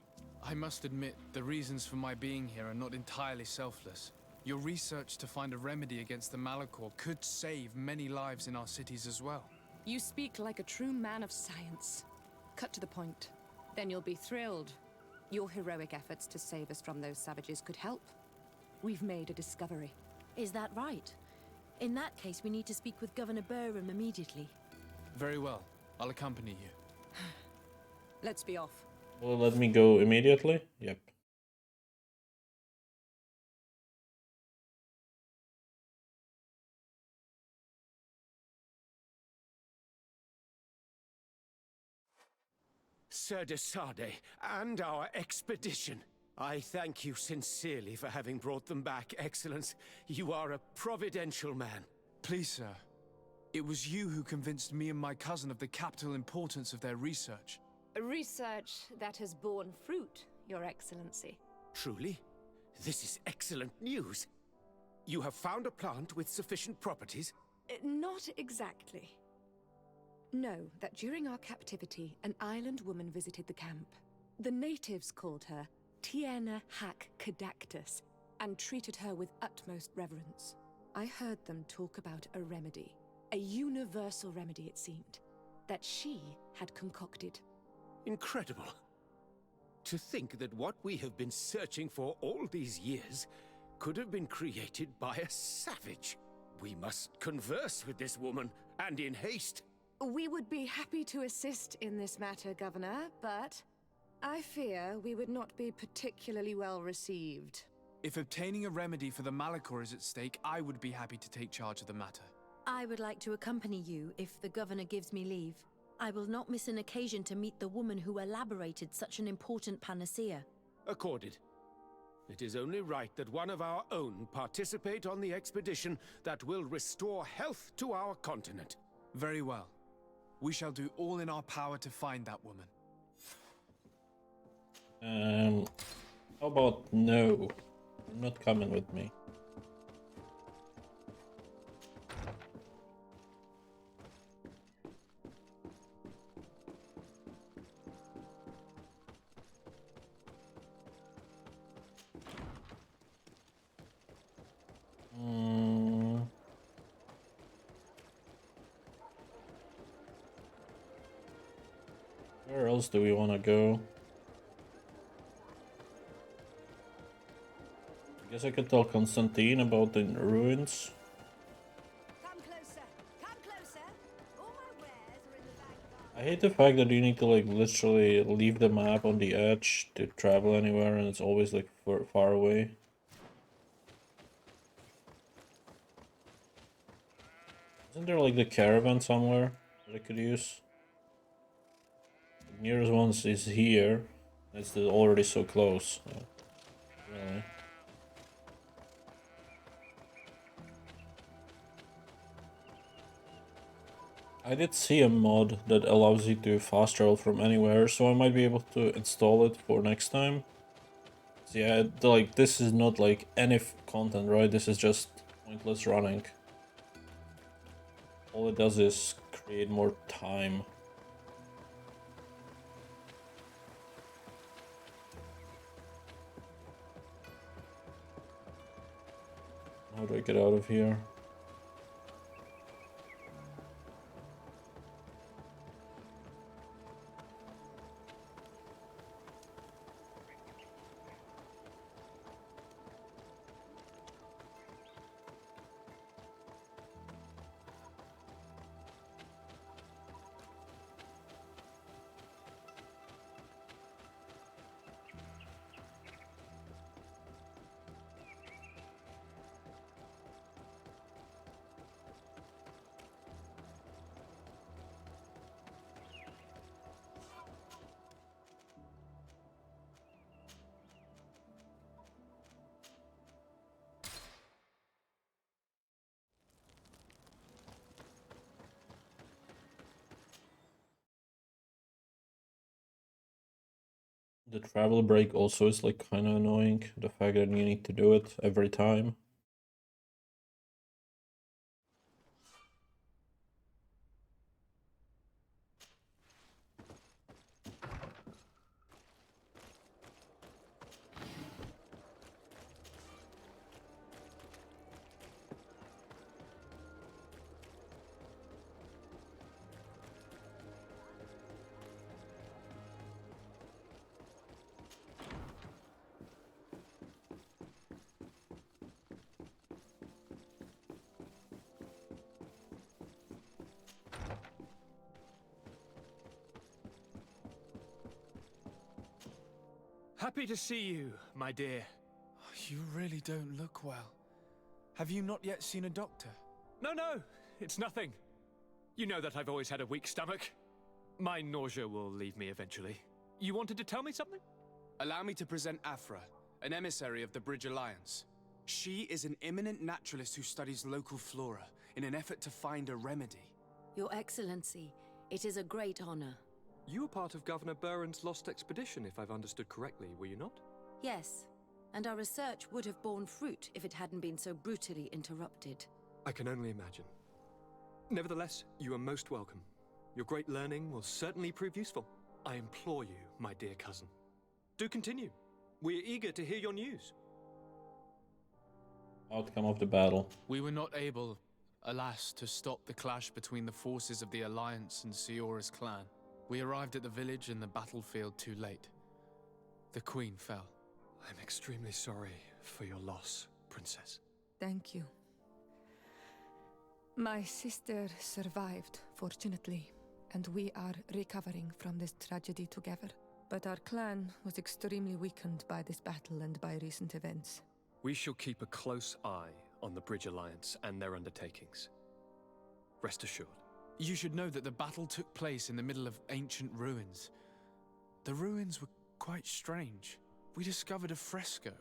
I must admit, the reasons for my being here are not entirely selfless. Your research to find a remedy against the Malachor could save many lives in our cities as well. You speak like a true man of science. Cut to the point. Then you'll be thrilled. Your heroic efforts to save us from those savages could help. We've made a discovery. Is that right? In that case, we need to speak with Governor Burham immediately. Very well. I'll accompany you. Let's be off. Will it let me go immediately? Yep. Sir Desade, and our expedition. I thank you sincerely for having brought them back, Excellence. You are a providential man. Please, sir. It was you who convinced me and my cousin of the capital importance of their research. Research that has borne fruit, Your Excellency. Truly? This is excellent news. You have found a plant with sufficient properties? Not exactly. Know that during our captivity, an island woman visited the camp. The natives called her Tiena Hack Cadactus and treated her with utmost reverence. I heard them talk about a remedy, a universal remedy it seemed, that she had concocted. Incredible. To think that what we have been searching for all these years could have been created by a savage. We must converse with this woman, and in haste. We would be happy to assist in this matter, Governor, but I fear we would not be particularly well received. If obtaining a remedy for the Malachor is at stake, I would be happy to take charge of the matter. I would like to accompany you if the Governor gives me leave. I will not miss an occasion to meet the woman who elaborated such an important panacea. Accorded. It is only right that one of our own participate on the expedition that will restore health to our continent. Very well. We shall do all in our power to find that woman. How about no? You're not coming with me. Where else do we want to go? I guess I could tell Constantine about the ruins. Come closer! Come closer! All my wares are in the back garden. I hate the fact that you need to like literally leave the map on the edge to travel anywhere and it's always like far away. Isn't there like the caravan somewhere that I could use? The nearest one is here. It's already so close. So, really. I did see a mod that allows you to fast travel from anywhere, so I might be able to install it for next time. So yeah, like this is not like any content, right? This is just pointless running. All it does is create more time. How do I get out of here? The travel break also is like kind of annoying. The fact that you need to do it every time. Happy to see you, my dear. You really don't look well. Have you not yet seen a doctor? No, it's nothing. You know that I've always had a weak stomach. My nausea will leave me eventually. You wanted to tell me something? Allow me to present Afra, an emissary of the Bridge Alliance. She is an eminent naturalist who studies local flora in an effort to find a remedy. Your Excellency, it is a great honor. You were part of Governor Buren's lost expedition, if I've understood correctly, were you not? Yes, and our research would have borne fruit if it hadn't been so brutally interrupted. I can only imagine. Nevertheless, you are most welcome. Your great learning will certainly prove useful. I implore you, my dear cousin. Do continue. We're eager to hear your news. Outcome of the battle. We were not able, alas, to stop the clash between the forces of the Alliance and Siora's clan. We arrived at the village and the battlefield too late. The Queen fell. I'm extremely sorry for your loss, Princess. Thank you. My sister survived, fortunately, and we are recovering from this tragedy together. But our clan was extremely weakened by this battle and by recent events. We shall keep a close eye on the Bridge Alliance and their undertakings. Rest assured. You should know that the battle took place in the middle of ancient ruins. The ruins were quite strange. We discovered a fresco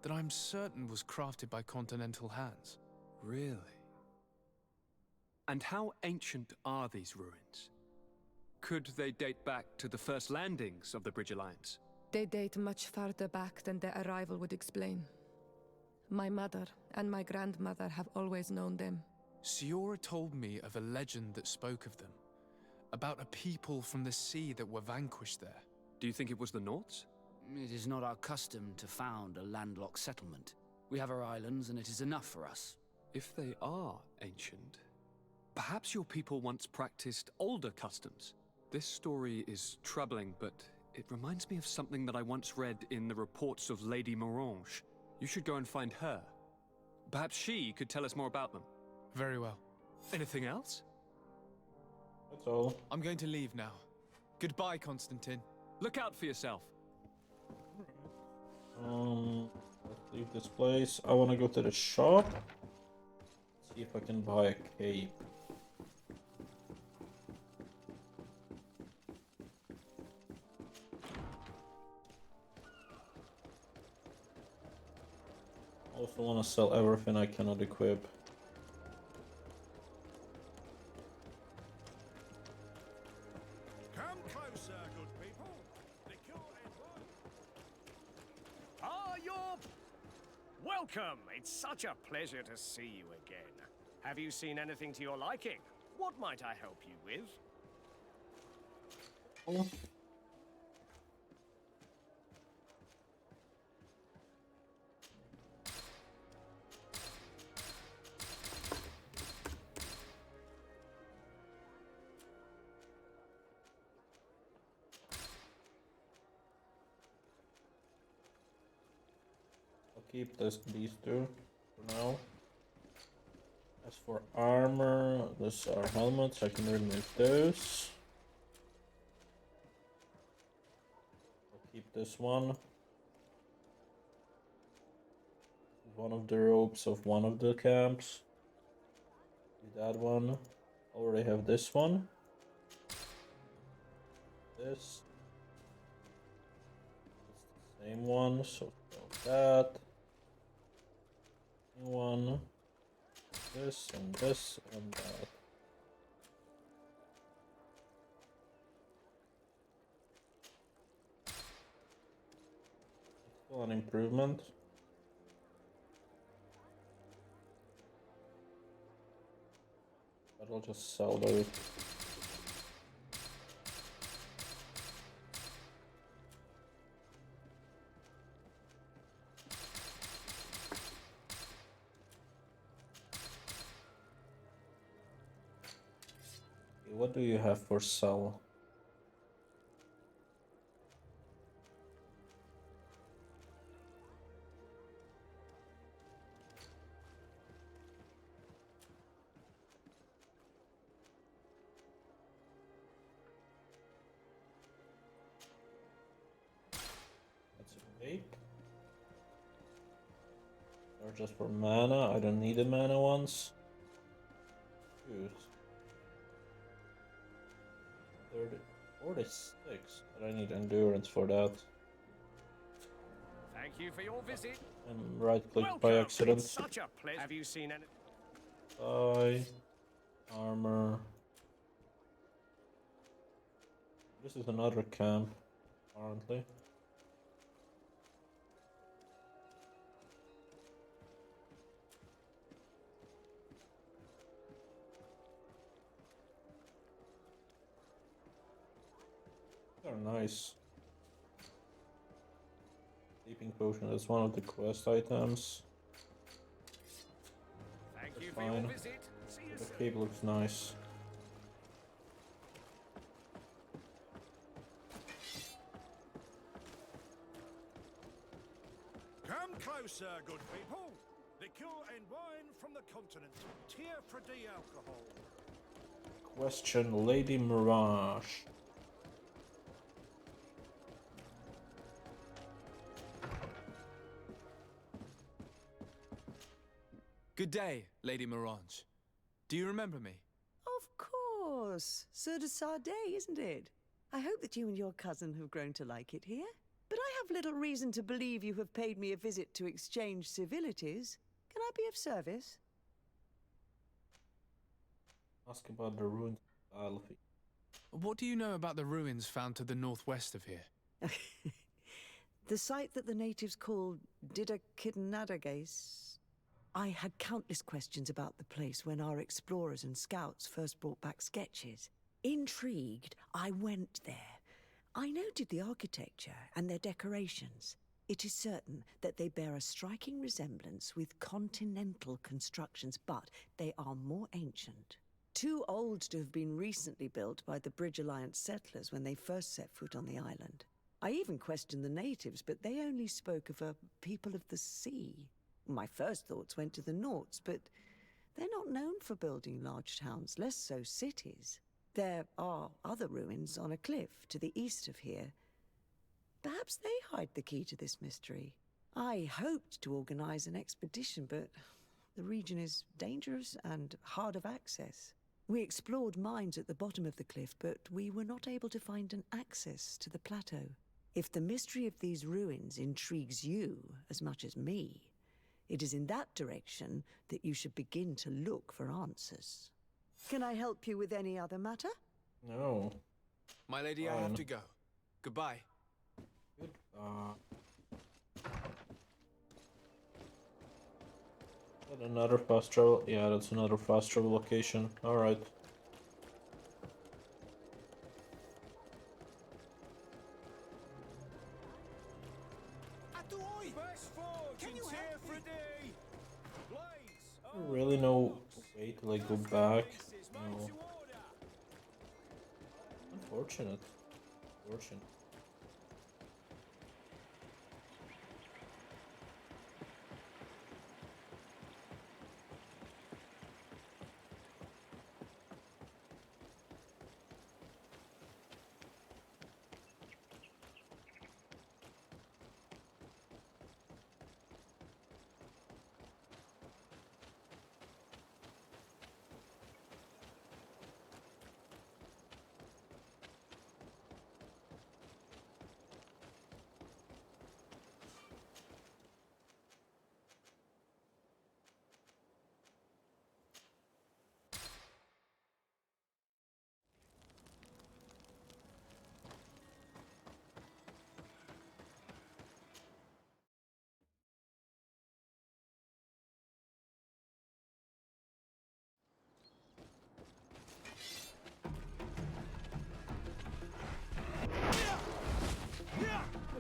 that I'm certain was crafted by continental hands. Really? And how ancient are these ruins? Could they date back to the first landings of the Bridge Alliance? They date much farther back than their arrival would explain. My mother and my grandmother have always known them. Siora told me of a legend that spoke of them, about a people from the sea that were vanquished there. Do you think it was the Nauts? It is not our custom to found a landlocked settlement. We have our islands, and it is enough for us. If they are ancient, perhaps your people once practiced older customs. This story is troubling, but it reminds me of something that I once read in the reports of Lady Morange. You should go and find her. Perhaps she could tell us more about them. Very well. Anything else? That's all. I'm going to leave now. Goodbye, Constantine. Look out for yourself. Let's leave this place. I want to go to the shop. See if I can buy a cape. Also want to sell everything I cannot equip. Come closer, good people. Welcome. It's such a pleasure to see you again. Have you seen anything to your liking? What might I help you with? Keep these two for now. As for armor, those are helmets. I can remove those. I'll keep this one. One of the ropes of one of the camps. Do that one. Already have this one. This. It's the same one, so that. One, this and that. Still an improvement. But I'll just sell those. What do you have for sell? That's a vape. Or just for mana. I don't need the mana ones. Good. 46, but I need endurance for that. Thank you for your visit. And right-click by accident. It's such a pleasure. Have you seen any? Buy armor. This is another camp, apparently. They're nice. Seeping potion, that's one of the quest items. Thank that's you fine. for your visit. See you The soon. cape looks nice. Come closer, good people. Liqueur and wine from the continent. Tier for alcohol. Question Lady Mirage. Good day, Lady Mirage. Do you remember me? Of course. Sur de Sade, isn't it? I hope that you and your cousin have grown to like it here. But I have little reason to believe you have paid me a visit to exchange civilities. Can I be of service? Ask about the ruined battlefield. What do you know about the ruins found to the northwest of here? The site that the natives call Didakidnadagase. I had countless questions about the place when our explorers and scouts first brought back sketches. Intrigued, I went there. I noted the architecture and their decorations. It is certain that they bear a striking resemblance with continental constructions, but they are more ancient. Too old to have been recently built by the Bridge Alliance settlers when they first set foot on the island. I even questioned the natives, but they only spoke of a people of the sea. My first thoughts went to the Nauts, but they're not known for building large towns, less so cities. There are other ruins on a cliff to the east of here. Perhaps they hide the key to this mystery. I hoped to organize an expedition, but the region is dangerous and hard of access. We explored mines at the bottom of the cliff, but we were not able to find an access to the plateau. If the mystery of these ruins intrigues you as much as me, It is in that direction that you should begin to look for answers. Can I help you with any other matter? No. My lady, I have to go. Goodbye. Another fast travel. Yeah, that's another fast travel location. Alright. Really no way to like go back. No. Unfortunate. Unfortunate.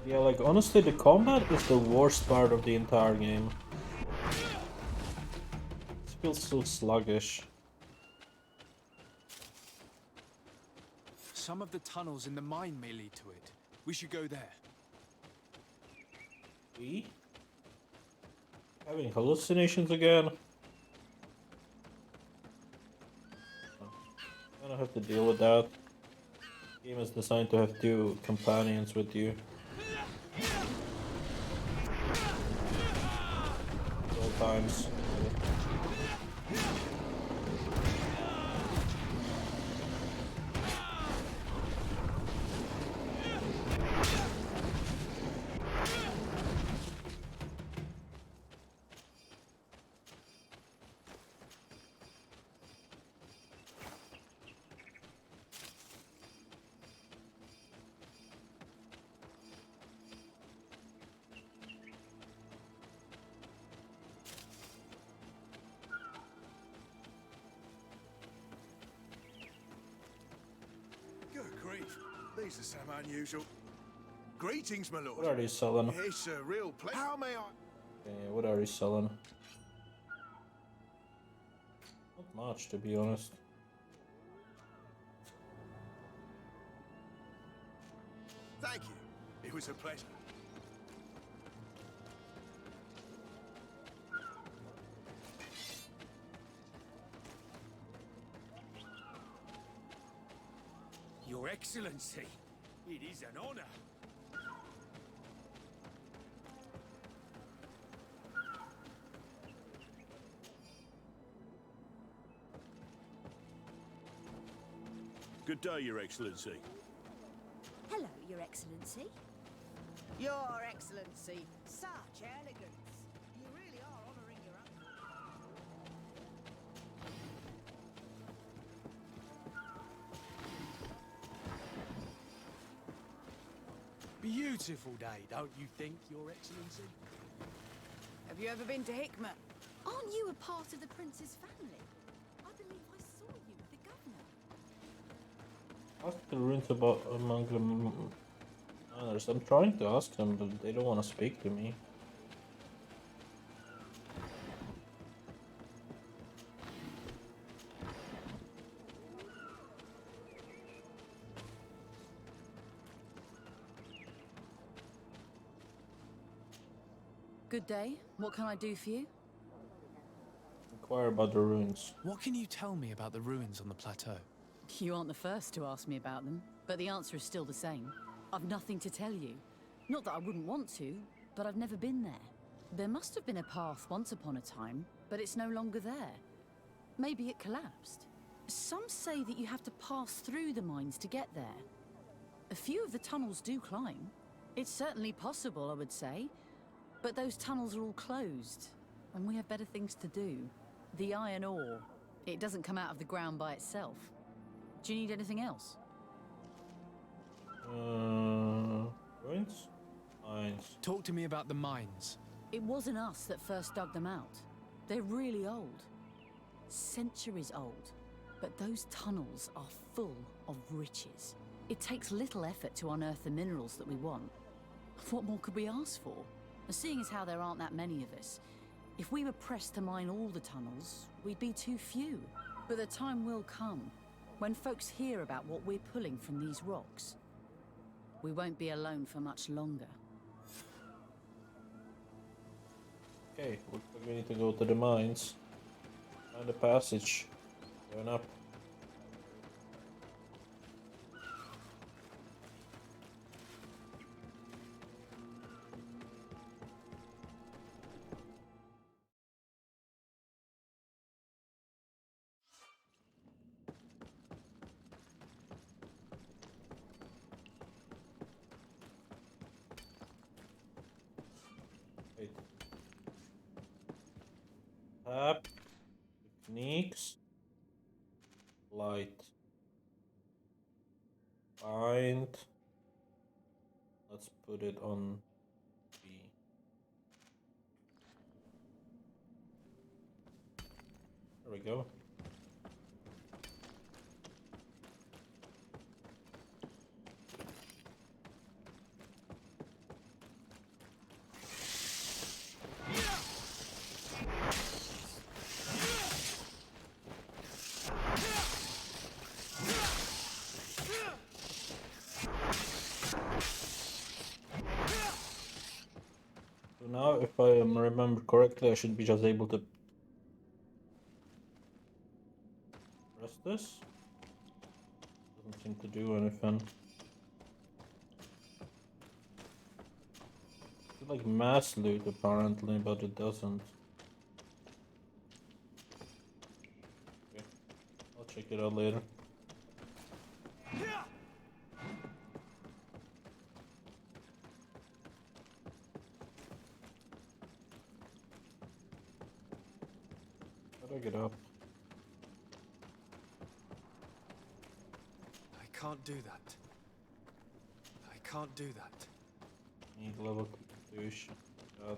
Yeah, like honestly, the combat is the worst part of the entire game. It feels so sluggish. Some of the tunnels in the mine may lead to it. We should go there. We? Having hallucinations again? I don't have to deal with that. The game is designed to have two companions with you. At all times. These are some unusual. Greetings, my lord. What are they selling? It's a real pleasure. How may I? Okay, what are you selling? Not much, to be honest. Thank you. It was a pleasure. Your Excellency, it is an honor. Good day, Your Excellency. Hello, Your Excellency. Your Excellency, such elegance. You really are honoring your uncle. Beautiful day, don't you think, Your Excellency? Have you ever been to Hikmet? Aren't you a part of the Prince's family? I believe I saw you with the governor. Ask the runes about among the miners. I'm trying to ask them, but they don't want to speak to me. Good day. What can I do for you? Inquire about the ruins. What can you tell me about the ruins on the plateau? You aren't the first to ask me about them, but the answer is still the same. I've nothing to tell you. Not that I wouldn't want to, but I've never been there. There must have been a path once upon a time, but it's no longer there. Maybe it collapsed. Some say that you have to pass through the mines to get there. A few of the tunnels do climb. It's certainly possible, I would say, but those tunnels are all closed. And we have better things to do. The iron ore, it doesn't come out of the ground by itself. Do you need anything else? Ruins? Mines. Talk to me about the mines. It wasn't us that first dug them out. They're really old. Centuries old. But those tunnels are full of riches. It takes little effort to unearth the minerals that we want. What more could we ask for? Seeing as how there aren't that many of us, if we were pressed to mine all the tunnels, we'd be too few. But the time will come when folks hear about what we're pulling from these rocks. We won't be alone for much longer. Okay, looks like we need to go to the mines. Find the passage. Going up. Tap, techniques, light, find. Let's put it on B. There we go. Now, if I remember correctly, I should be just able to press this. Doesn't seem to do anything. It's like mass loot apparently, but it doesn't. Okay. I'll check it out later. How do I get up? I can't do that. I can't do that. Need level 2 shit. God.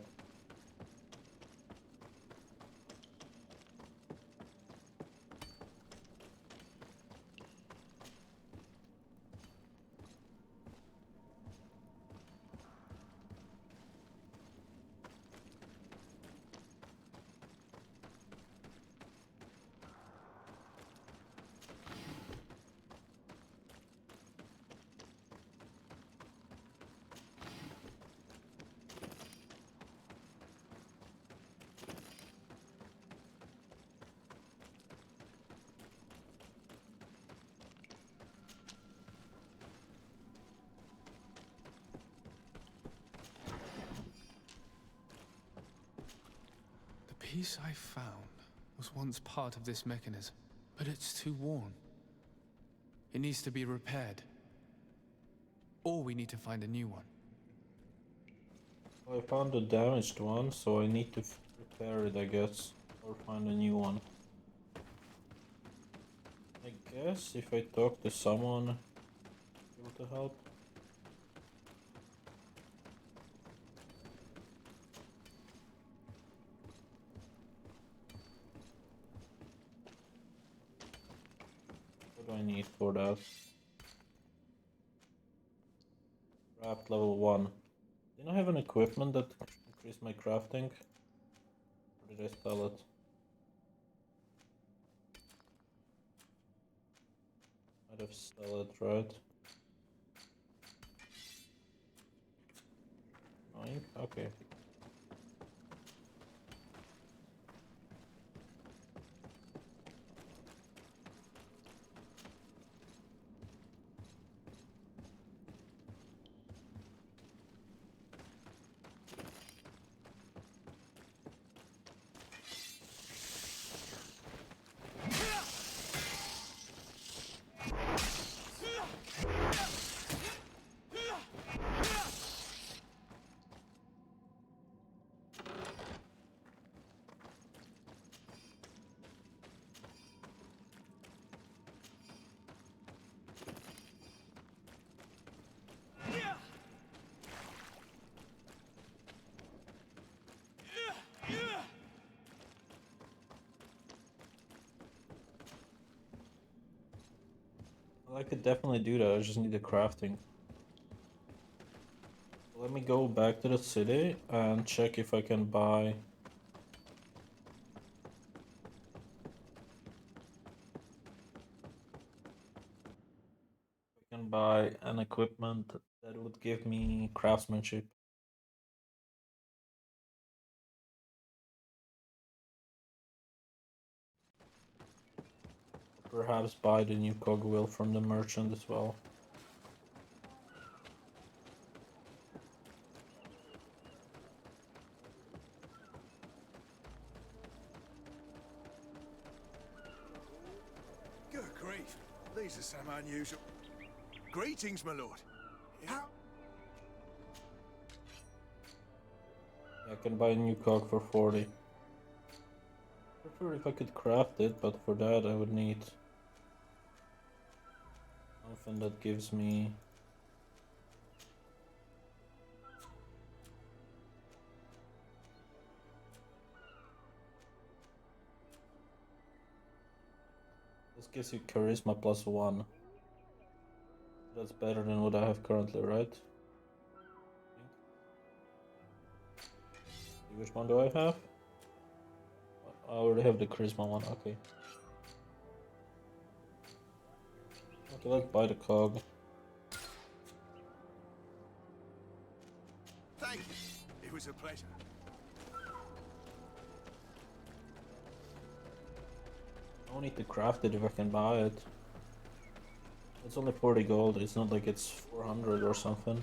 The piece I found was once part of this mechanism, but it's too worn. It needs to be repaired. Or we need to find a new one. Well, I found a damaged one, so I need to repair it, I guess, or find a new one. I guess if I talk to someone, able to help. What do I need for that? Craft level 1. Didn't I have an equipment that increased my crafting? Or did I spell it? Might have spelled it, right? Okay. I could definitely do that, I just need the crafting. Let me go back to the city and check if I can buy... I can buy an equipment that would give me craftsmanship. Perhaps buy the new cogwheel from the merchant as well. Good grief. These are some unusual... Greetings, my lord. How... I can buy a new cog for 40. Prefer if I could craft it, but for that I would need something that gives me... This gives you charisma +1. That's better than what I have currently, right? Which one do I have? I already have the charisma one, okay. Okay, let's buy the cog. Thank you. It was a pleasure. I don't need to craft it if I can buy it. It's only 40 gold, it's not like it's 400 or something.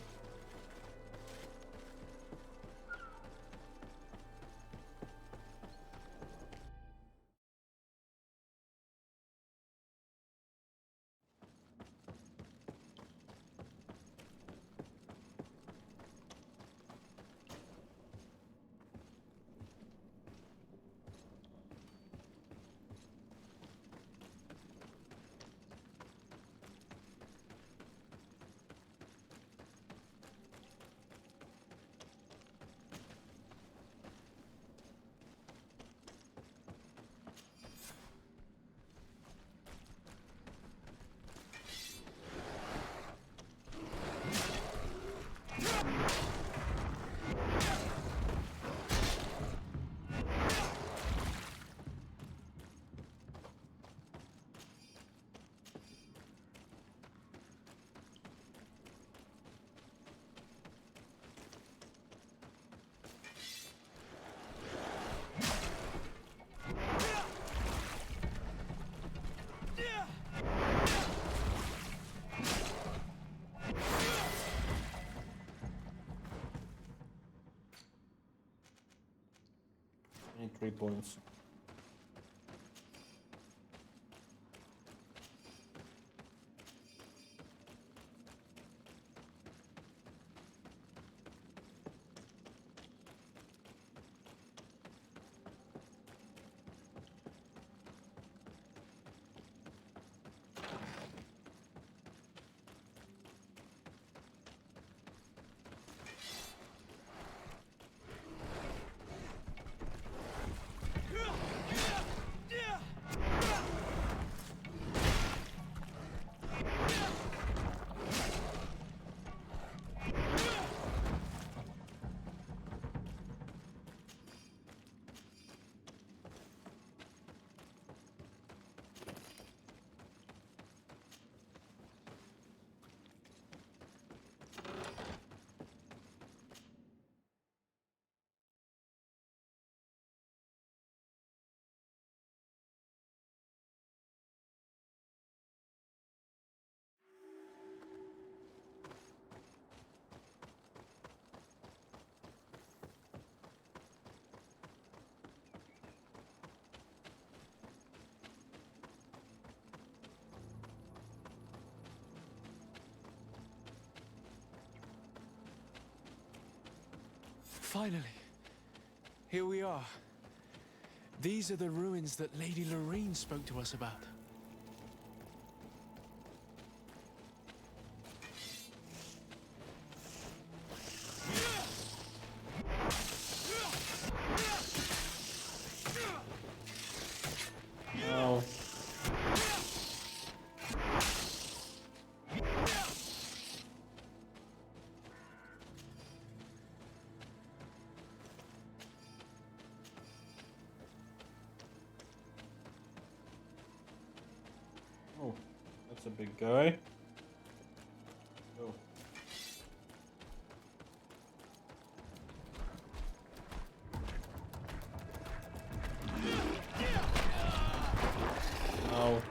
I need 3 points. Finally, here we are. These are the ruins that Lady Lorene spoke to us about. That's a big guy. Oh. Ow.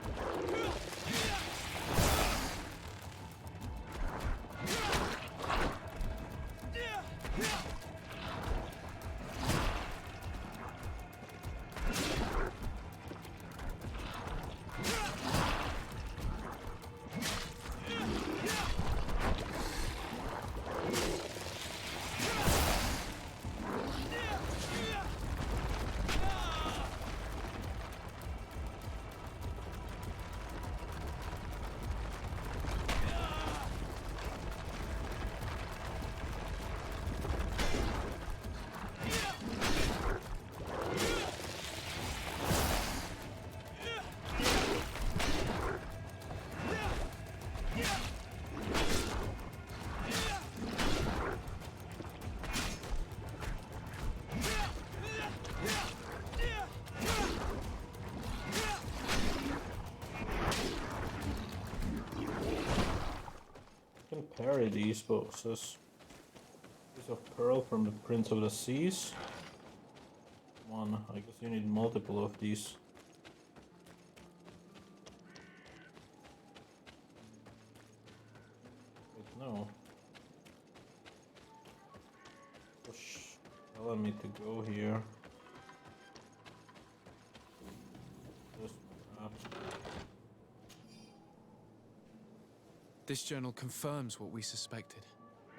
Parry these bosses. Piece of pearl from the Prince of the Seas. One. I guess you need multiple of these. Wait, no. Push. Telling me to go here. Just perhaps. This journal confirms what we suspected.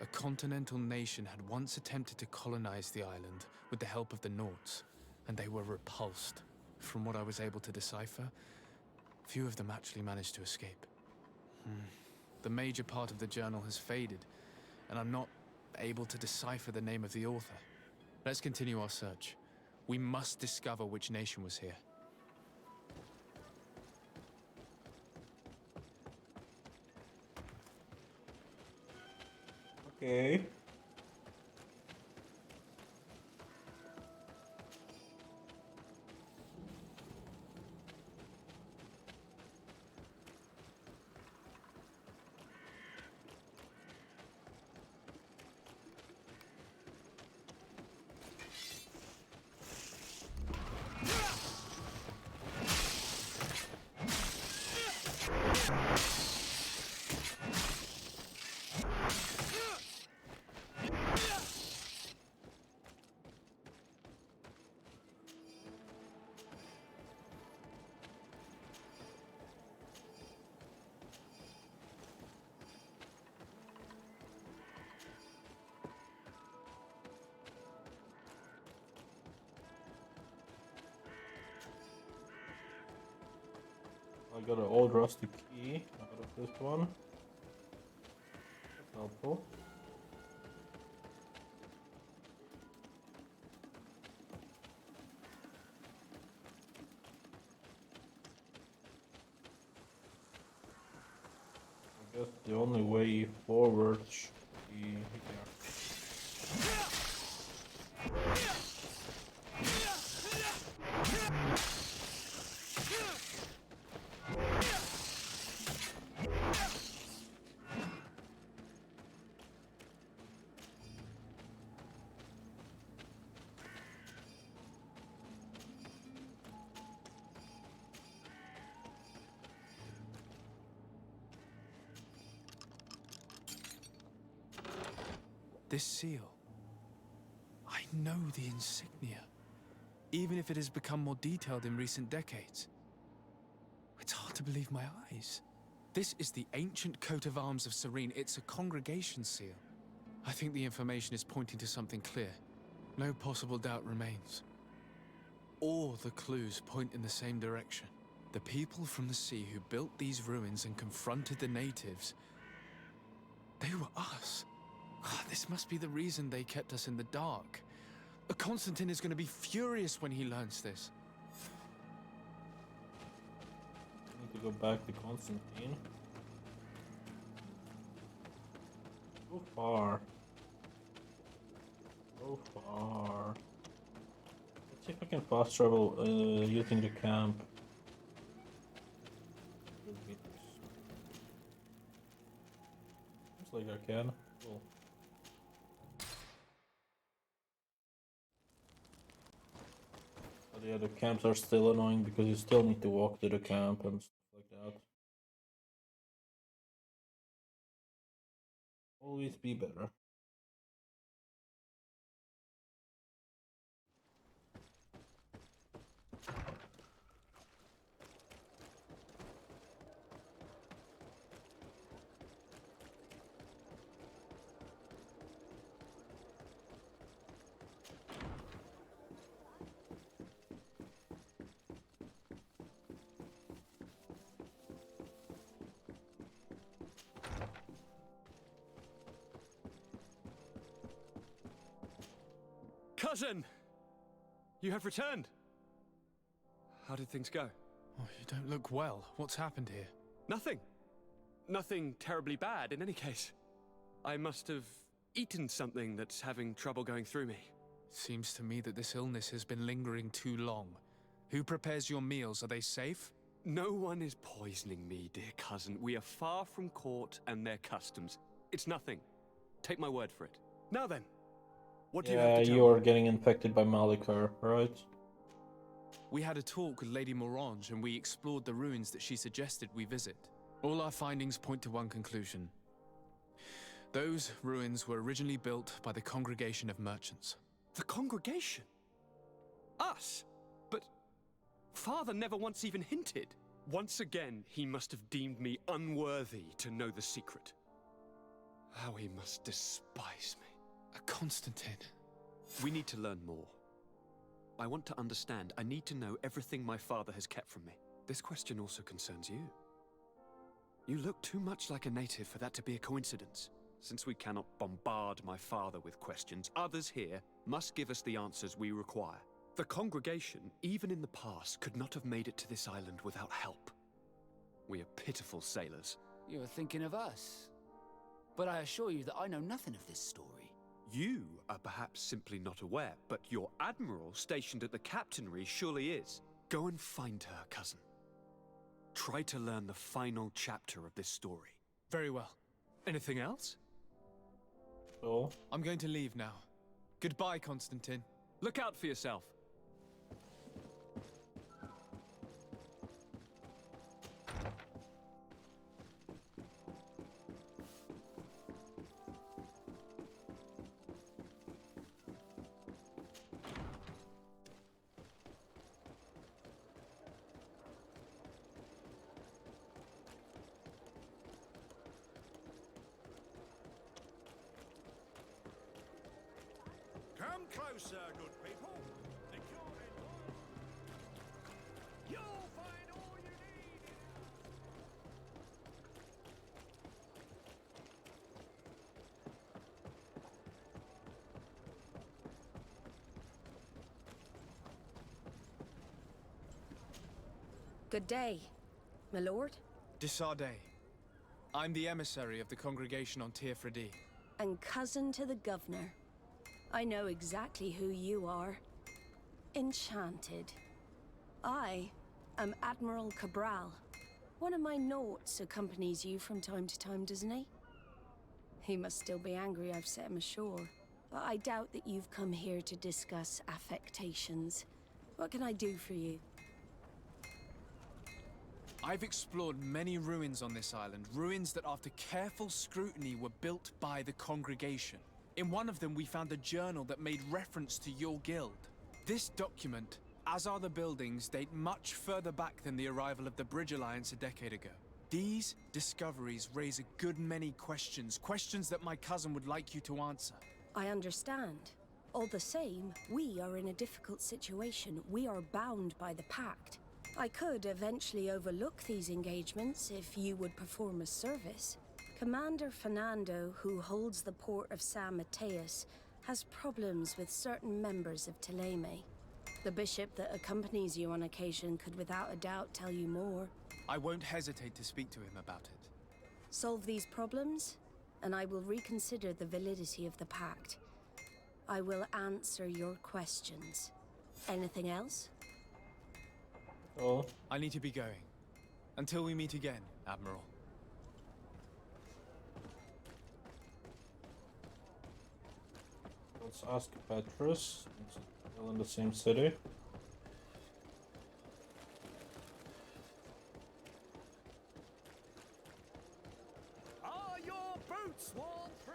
A continental nation had once attempted to colonize the island with the help of the Nauts, and they were repulsed. From what I was able to decipher, few of them actually managed to escape. The major part of the journal has faded, and I'm not able to decipher the name of the author. Let's continue our search. We must discover which nation was here. Okay. I got an old rusty key out of this one. That's helpful. I guess the only way forward should be here. This seal. I know the insignia, even if it has become more detailed in recent decades. It's hard to believe my eyes. This is the ancient coat of arms of Serene. It's a congregation seal. I think the information is pointing to something clear. No possible doubt remains. All the clues point in the same direction. The people from the sea who built these ruins and confronted the natives, they were us. This must be the reason they kept us in the dark. Constantine is going to be furious when he learns this. I need to go back to Constantine. So far. So far. Let's see if I can fast travel using the camp. can. Cool. But yeah, the camps are still annoying because you still need to walk to the camp and stuff like that. Always be better. Cousin! You have returned! How did things go? Oh, you don't look well. What's happened here? Nothing. Nothing terribly bad, in any case. I must have eaten something that's having trouble going through me. Seems to me that this illness has been lingering too long. Who prepares your meals? Are they safe? No one is poisoning me, dear cousin. We are far from court and their customs. It's nothing. Take my word for it. Now then, what do you have to tell me? You're getting infected by Malikar, right? We had a talk with Lady Morange and we explored the ruins that she suggested we visit. All our findings point to one conclusion. Those ruins were originally built by the Congregation of Merchants. The Congregation? Us? But Father never once even hinted. Once again, he must have deemed me unworthy to know the secret. How he must despise me. Constantine. We need to learn more. I want to understand. I need to know everything my father has kept from me. This question also concerns you. You look too much like a native for that to be a coincidence. Since we cannot bombard my father with questions, others here must give us the answers we require. The congregation, even in the past, could not have made it to this island without help. We are pitiful sailors. You were thinking of us. But I assure you that I know nothing of this story. You are perhaps simply not aware, but your admiral stationed at the captainry surely is. Go and find her, cousin. Try to learn the final chapter of this story. Very well. Anything else? So? I'm going to leave now. Goodbye, Constantine. Look out for yourself. Come closer, good people. The cure and wine. You'll find all you need. Good day, my lord. Desardet. I'm the emissary of the congregation on Teerfredi. And cousin to the governor. I know exactly who you are. Enchanted. I am Admiral Cabral. One of my Nauts accompanies you from time to time, doesn't he? He must still be angry I've set him ashore. But I doubt that you've come here to discuss affectations. What can I do for you? I've explored many ruins on this island, ruins that after careful scrutiny were built by the congregation. In one of them we found a journal that made reference to your guild. This document, as are the buildings, date much further back than the arrival of the Bridge Alliance a decade ago. These discoveries raise a good many questions, questions that my cousin would like you to answer. I understand. All the same, we are in a difficult situation. We are bound by the Pact. I could eventually overlook these engagements if you would perform a service. Commander Fernando, who holds the port of San Mateus, has problems with certain members of Teleme. The bishop that accompanies you on occasion could without a doubt tell you more. I won't hesitate to speak to him about it. Solve these problems, and I will reconsider the validity of the Pact. I will answer your questions. Anything else? Oh. I need to be going. Until we meet again, Admiral. Let's ask Petrus. It's still in the same city. Are your boots worn through?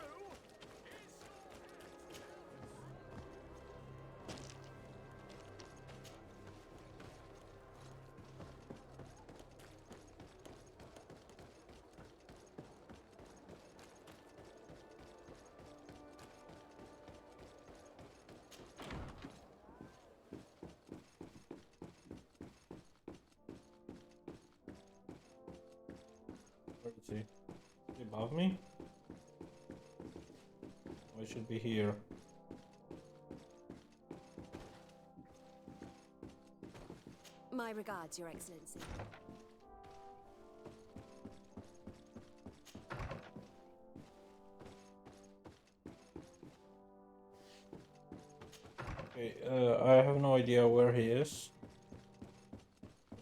Where is he? Is he above me? Oh, he should be here. My regards, Your Excellency. Okay, I have no idea where he is.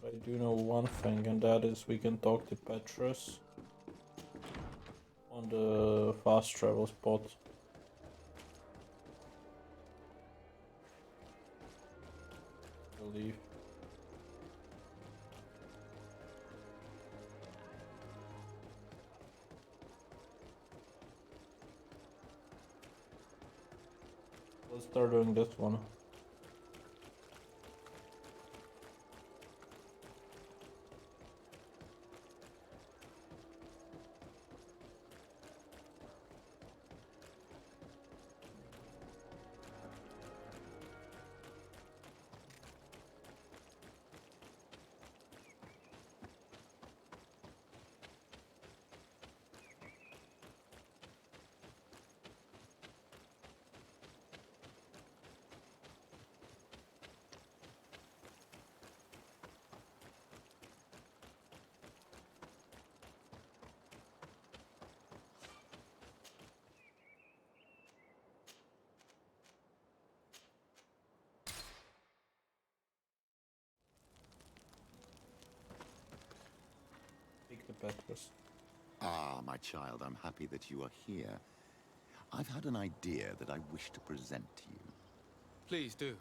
But I do know one thing, and that is we can talk to Petrus on the fast travel spot. I believe. Let's start doing this one. Speak to Petrus. Ah, my child, I'm happy that you are here. I've had an idea that I wish to present to you. Please do.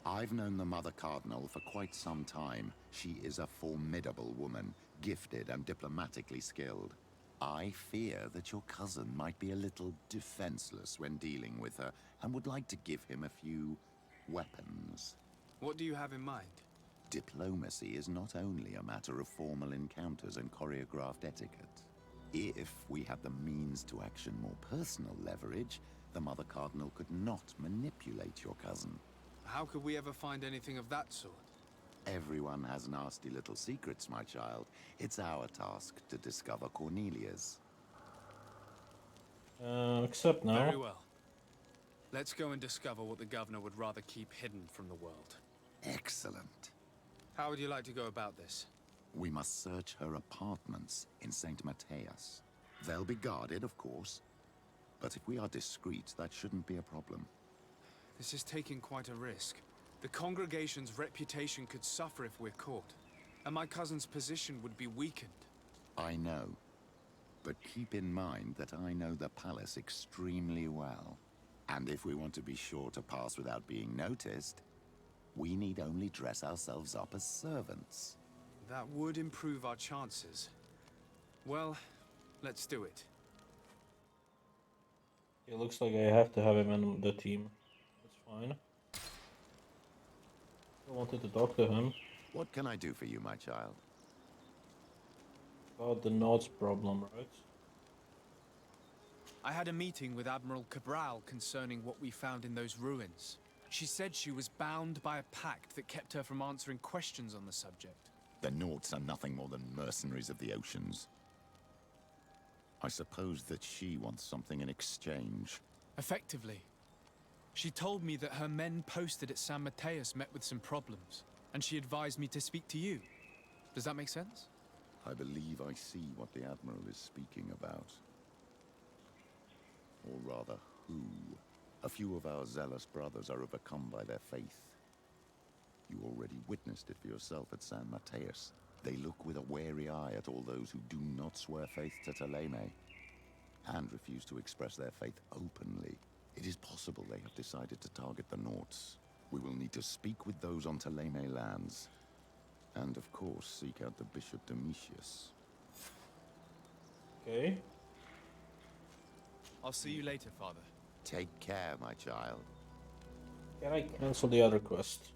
I've known the Mother Cardinal for quite some time. She is a formidable woman, gifted and diplomatically skilled. I fear that your cousin might be a little defenseless when dealing with her, and would like to give him a few weapons. What do you have in mind? Diplomacy is not only a matter of formal encounters and choreographed etiquette. If we had the means to action more personal leverage, the Mother Cardinal could not manipulate your cousin. How could we ever find anything of that sort? Everyone has nasty little secrets, my child. It's our task to discover Cornelia's. Except now. Very well. Let's go and discover what the governor would rather keep hidden from the world. Excellent. How would you like to go about this? We must search her apartments in St. Matthias. They'll be guarded, of course. But if we are discreet, that shouldn't be a problem. This is taking quite a risk. The congregation's reputation could suffer if we're caught, and my cousin's position would be weakened. I know. But keep in mind that I know the palace extremely well. And if we want to be sure to pass without being noticed, we need only dress ourselves up as servants. That would improve our chances. Well, let's do it. It looks like I have to have him in the team. That's fine. I wanted to talk to him. What can I do for you, my child? About the nodes problem, right? I had a meeting with Admiral Cabral concerning what we found in those ruins. She said she was bound by a pact that kept her from answering questions on the subject. The Nauts are nothing more than mercenaries of the oceans. I suppose that she wants something in exchange. Effectively. She told me that her men posted at San Mateus met with some problems, and she advised me to speak to you. Does that make sense? I believe I see what the Admiral is speaking about. Or rather, who. A few of our zealous brothers are overcome by their faith. You already witnessed it for yourself at San Mateus. They look with a wary eye at all those who do not swear faith to Teleme, and refuse to express their faith openly. It is possible they have decided to target the Nauts. We will need to speak with those on Thélème lands. And of course, seek out the Bishop Domitius. Okay. I'll see you later, Father. Take care, my child. Can I cancel the other quest?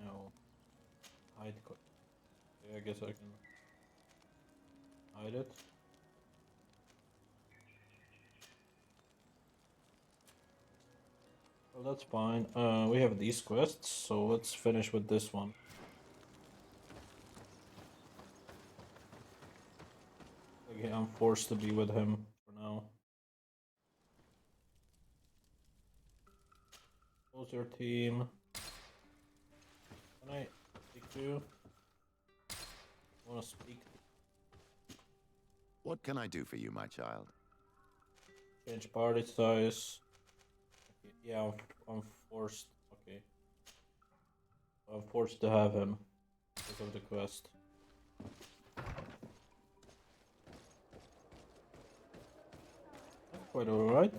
No. Hide quest. Okay, I guess I can hide it. Well, that's fine. We have these quests, so let's finish with this one. Okay, I'm forced to be with him for now. Close your team. Can I speak to you? I want to speak. What can I do for you, my child? Change party size. Okay, yeah, I'm forced. Okay. I'm forced to have him because of the quest. That's quite alright.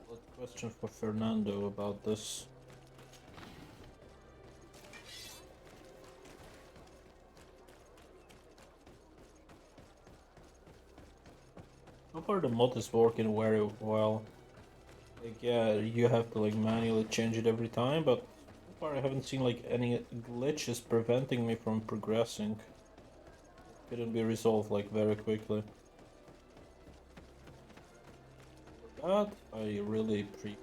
What question for Fernando about this? So far the mod is working very well. Like, yeah, you have to like manually change it every time, but so far I haven't seen like any glitches preventing me from progressing. It couldn't be resolved like very quickly. For that, I really appreciate.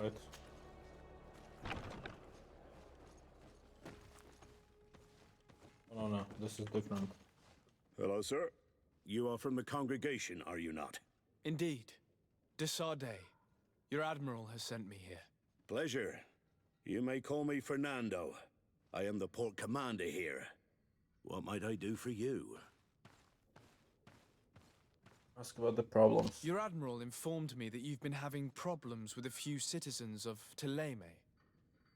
Right. Oh no, this is different. Hello, sir. You are from the congregation, are you not? Indeed. De Sardet. Your admiral has sent me here. Pleasure. You may call me Fernando. I am the port commander here. What might I do for you? Ask about the problems. Your admiral informed me that you've been having problems with a few citizens of Thélème.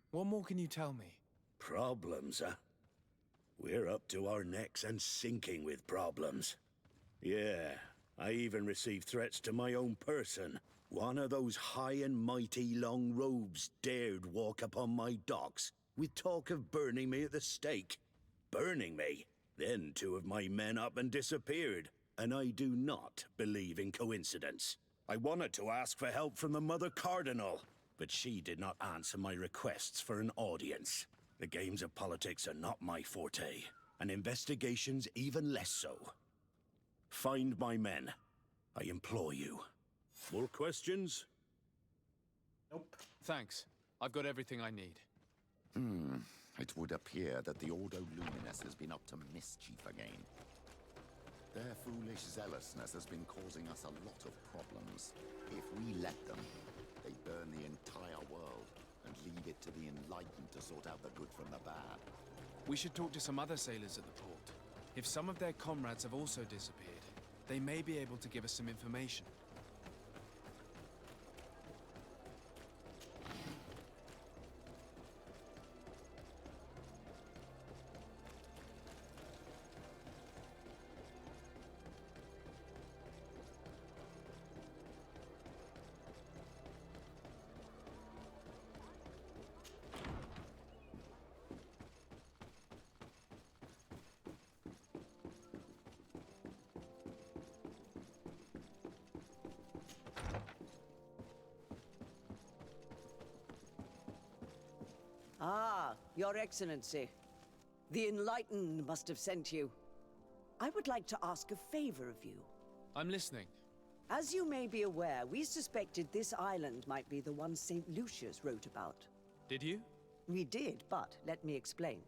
What more can you tell me? Problems, huh? We're up to our necks and sinking with problems. Yeah, I even received threats to my own person. One of those high and mighty long robes dared walk upon my docks with talk of burning me at the stake. Burning me? Then two of my men up and disappeared, and I do not believe in coincidence. I wanted to ask for help from the Mother Cardinal, but she did not answer my requests for an audience. The games of politics are not my forte, and investigations even less so. Find my men, I implore you. More questions? Nope. Thanks. I've got everything I need. It would appear that the Ordo Luminis has been up to mischief again. Their foolish zealousness has been causing us a lot of problems. If we let them, they burn the entire world and leave it to the enlightened to sort out the good from the bad. We should talk to some other sailors at the port. If some of their comrades have also disappeared, they may be able to give us some information. Ah, Your Excellency. The Enlightened must have sent you. I would like to ask a favor of you. I'm listening. As you may be aware, we suspected this island might be the one St. Lucius wrote about. Did you? We did, but let me explain.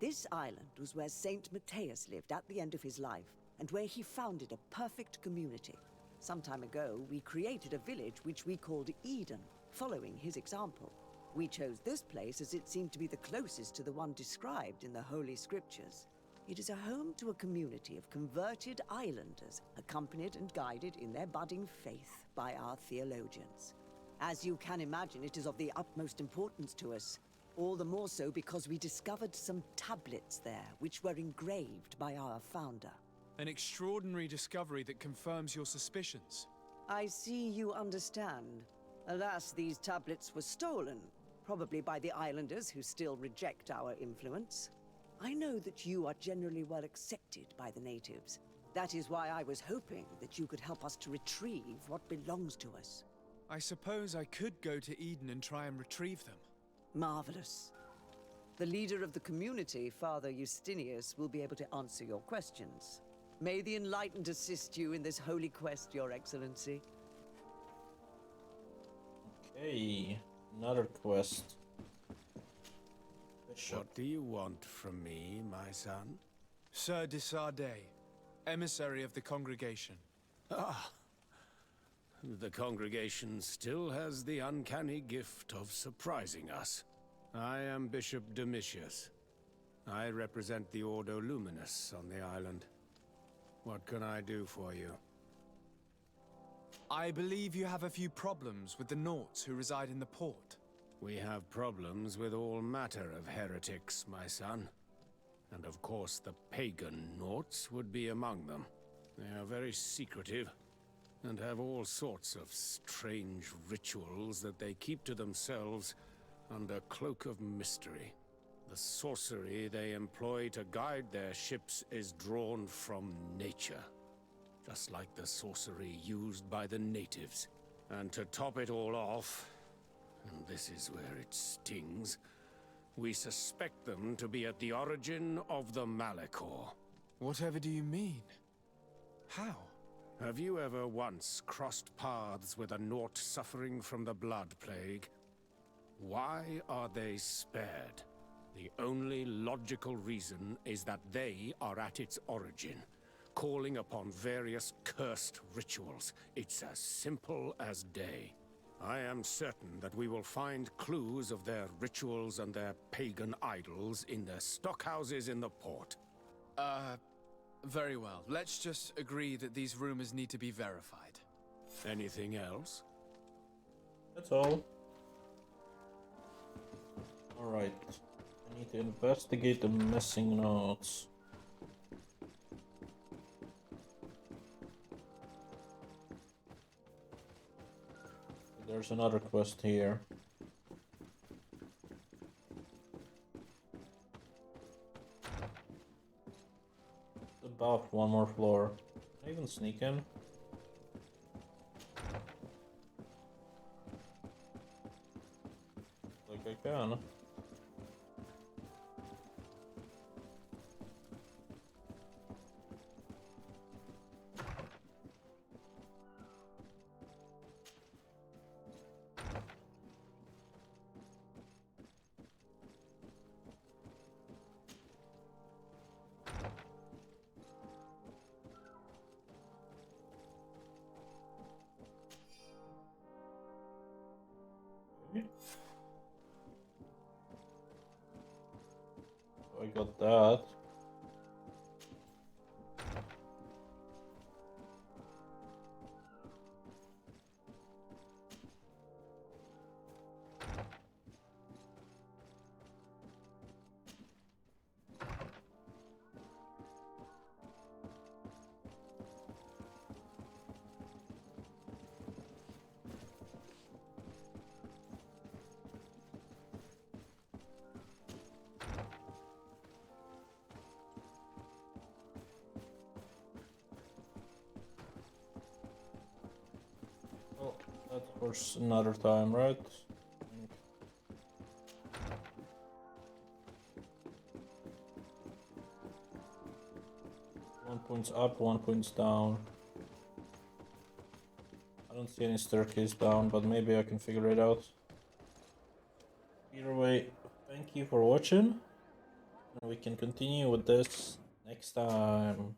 This island was where St. Matthias lived at the end of his life, and where he founded a perfect community. Some time ago, we created a village which we called Eden, following his example. We chose this place as it seemed to be the closest to the one described in the Holy Scriptures. It is a home to a community of converted islanders, accompanied and guided in their budding faith by our theologians. As you can imagine, it is of the utmost importance to us. All the more so because we discovered some tablets there, which were engraved by our founder. An extraordinary discovery that confirms your suspicions. I see you understand. Alas, these tablets were stolen, probably by the islanders who still reject our influence. I know that you are generally well accepted by the natives. That is why I was hoping that you could help us to retrieve what belongs to us. I suppose I could go to Eden and try and retrieve them. Marvelous. The leader of the community, Father Justinius, will be able to answer your questions. May the Enlightened assist you in this holy quest, Your Excellency. Okay, another quest. What do you want from me, my son? Sir de Sardet, emissary of the congregation. Ah, the congregation still has the uncanny gift of surprising us. I am Bishop Domitius. I represent the Ordo Luminous on the island. What can I do for you? I believe you have a few problems with the Nauts who reside in the port. We have problems with all matter of heretics, my son. And of course the pagan Nauts would be among them. They are very secretive, and have all sorts of strange rituals that they keep to themselves under cloak of mystery. The sorcery they employ to guide their ships is drawn from nature, just like the sorcery used by the natives. And to top it all off, and this is where it stings, we suspect them to be at the origin of the Malachor. Whatever do you mean? How? Have you ever once crossed paths with a Naut suffering from the blood plague? Why are they spared? The only logical reason is that they are at its origin, calling upon various cursed rituals. It's as simple as day. I am certain that we will find clues of their rituals and their pagan idols in their stockhouses in the port. Very well. Let's just agree that these rumors need to be verified. Anything else? That's all. Alright. I need to investigate the missing notes. There's another quest here. Above one more floor. Can I even sneak in? Like I can. I got that. Oh, that's for another time, right? One point's up, 1 point's down. I don't see any staircase down, but maybe I can figure it out. Either way, thank you for watching. And we can continue with this next time.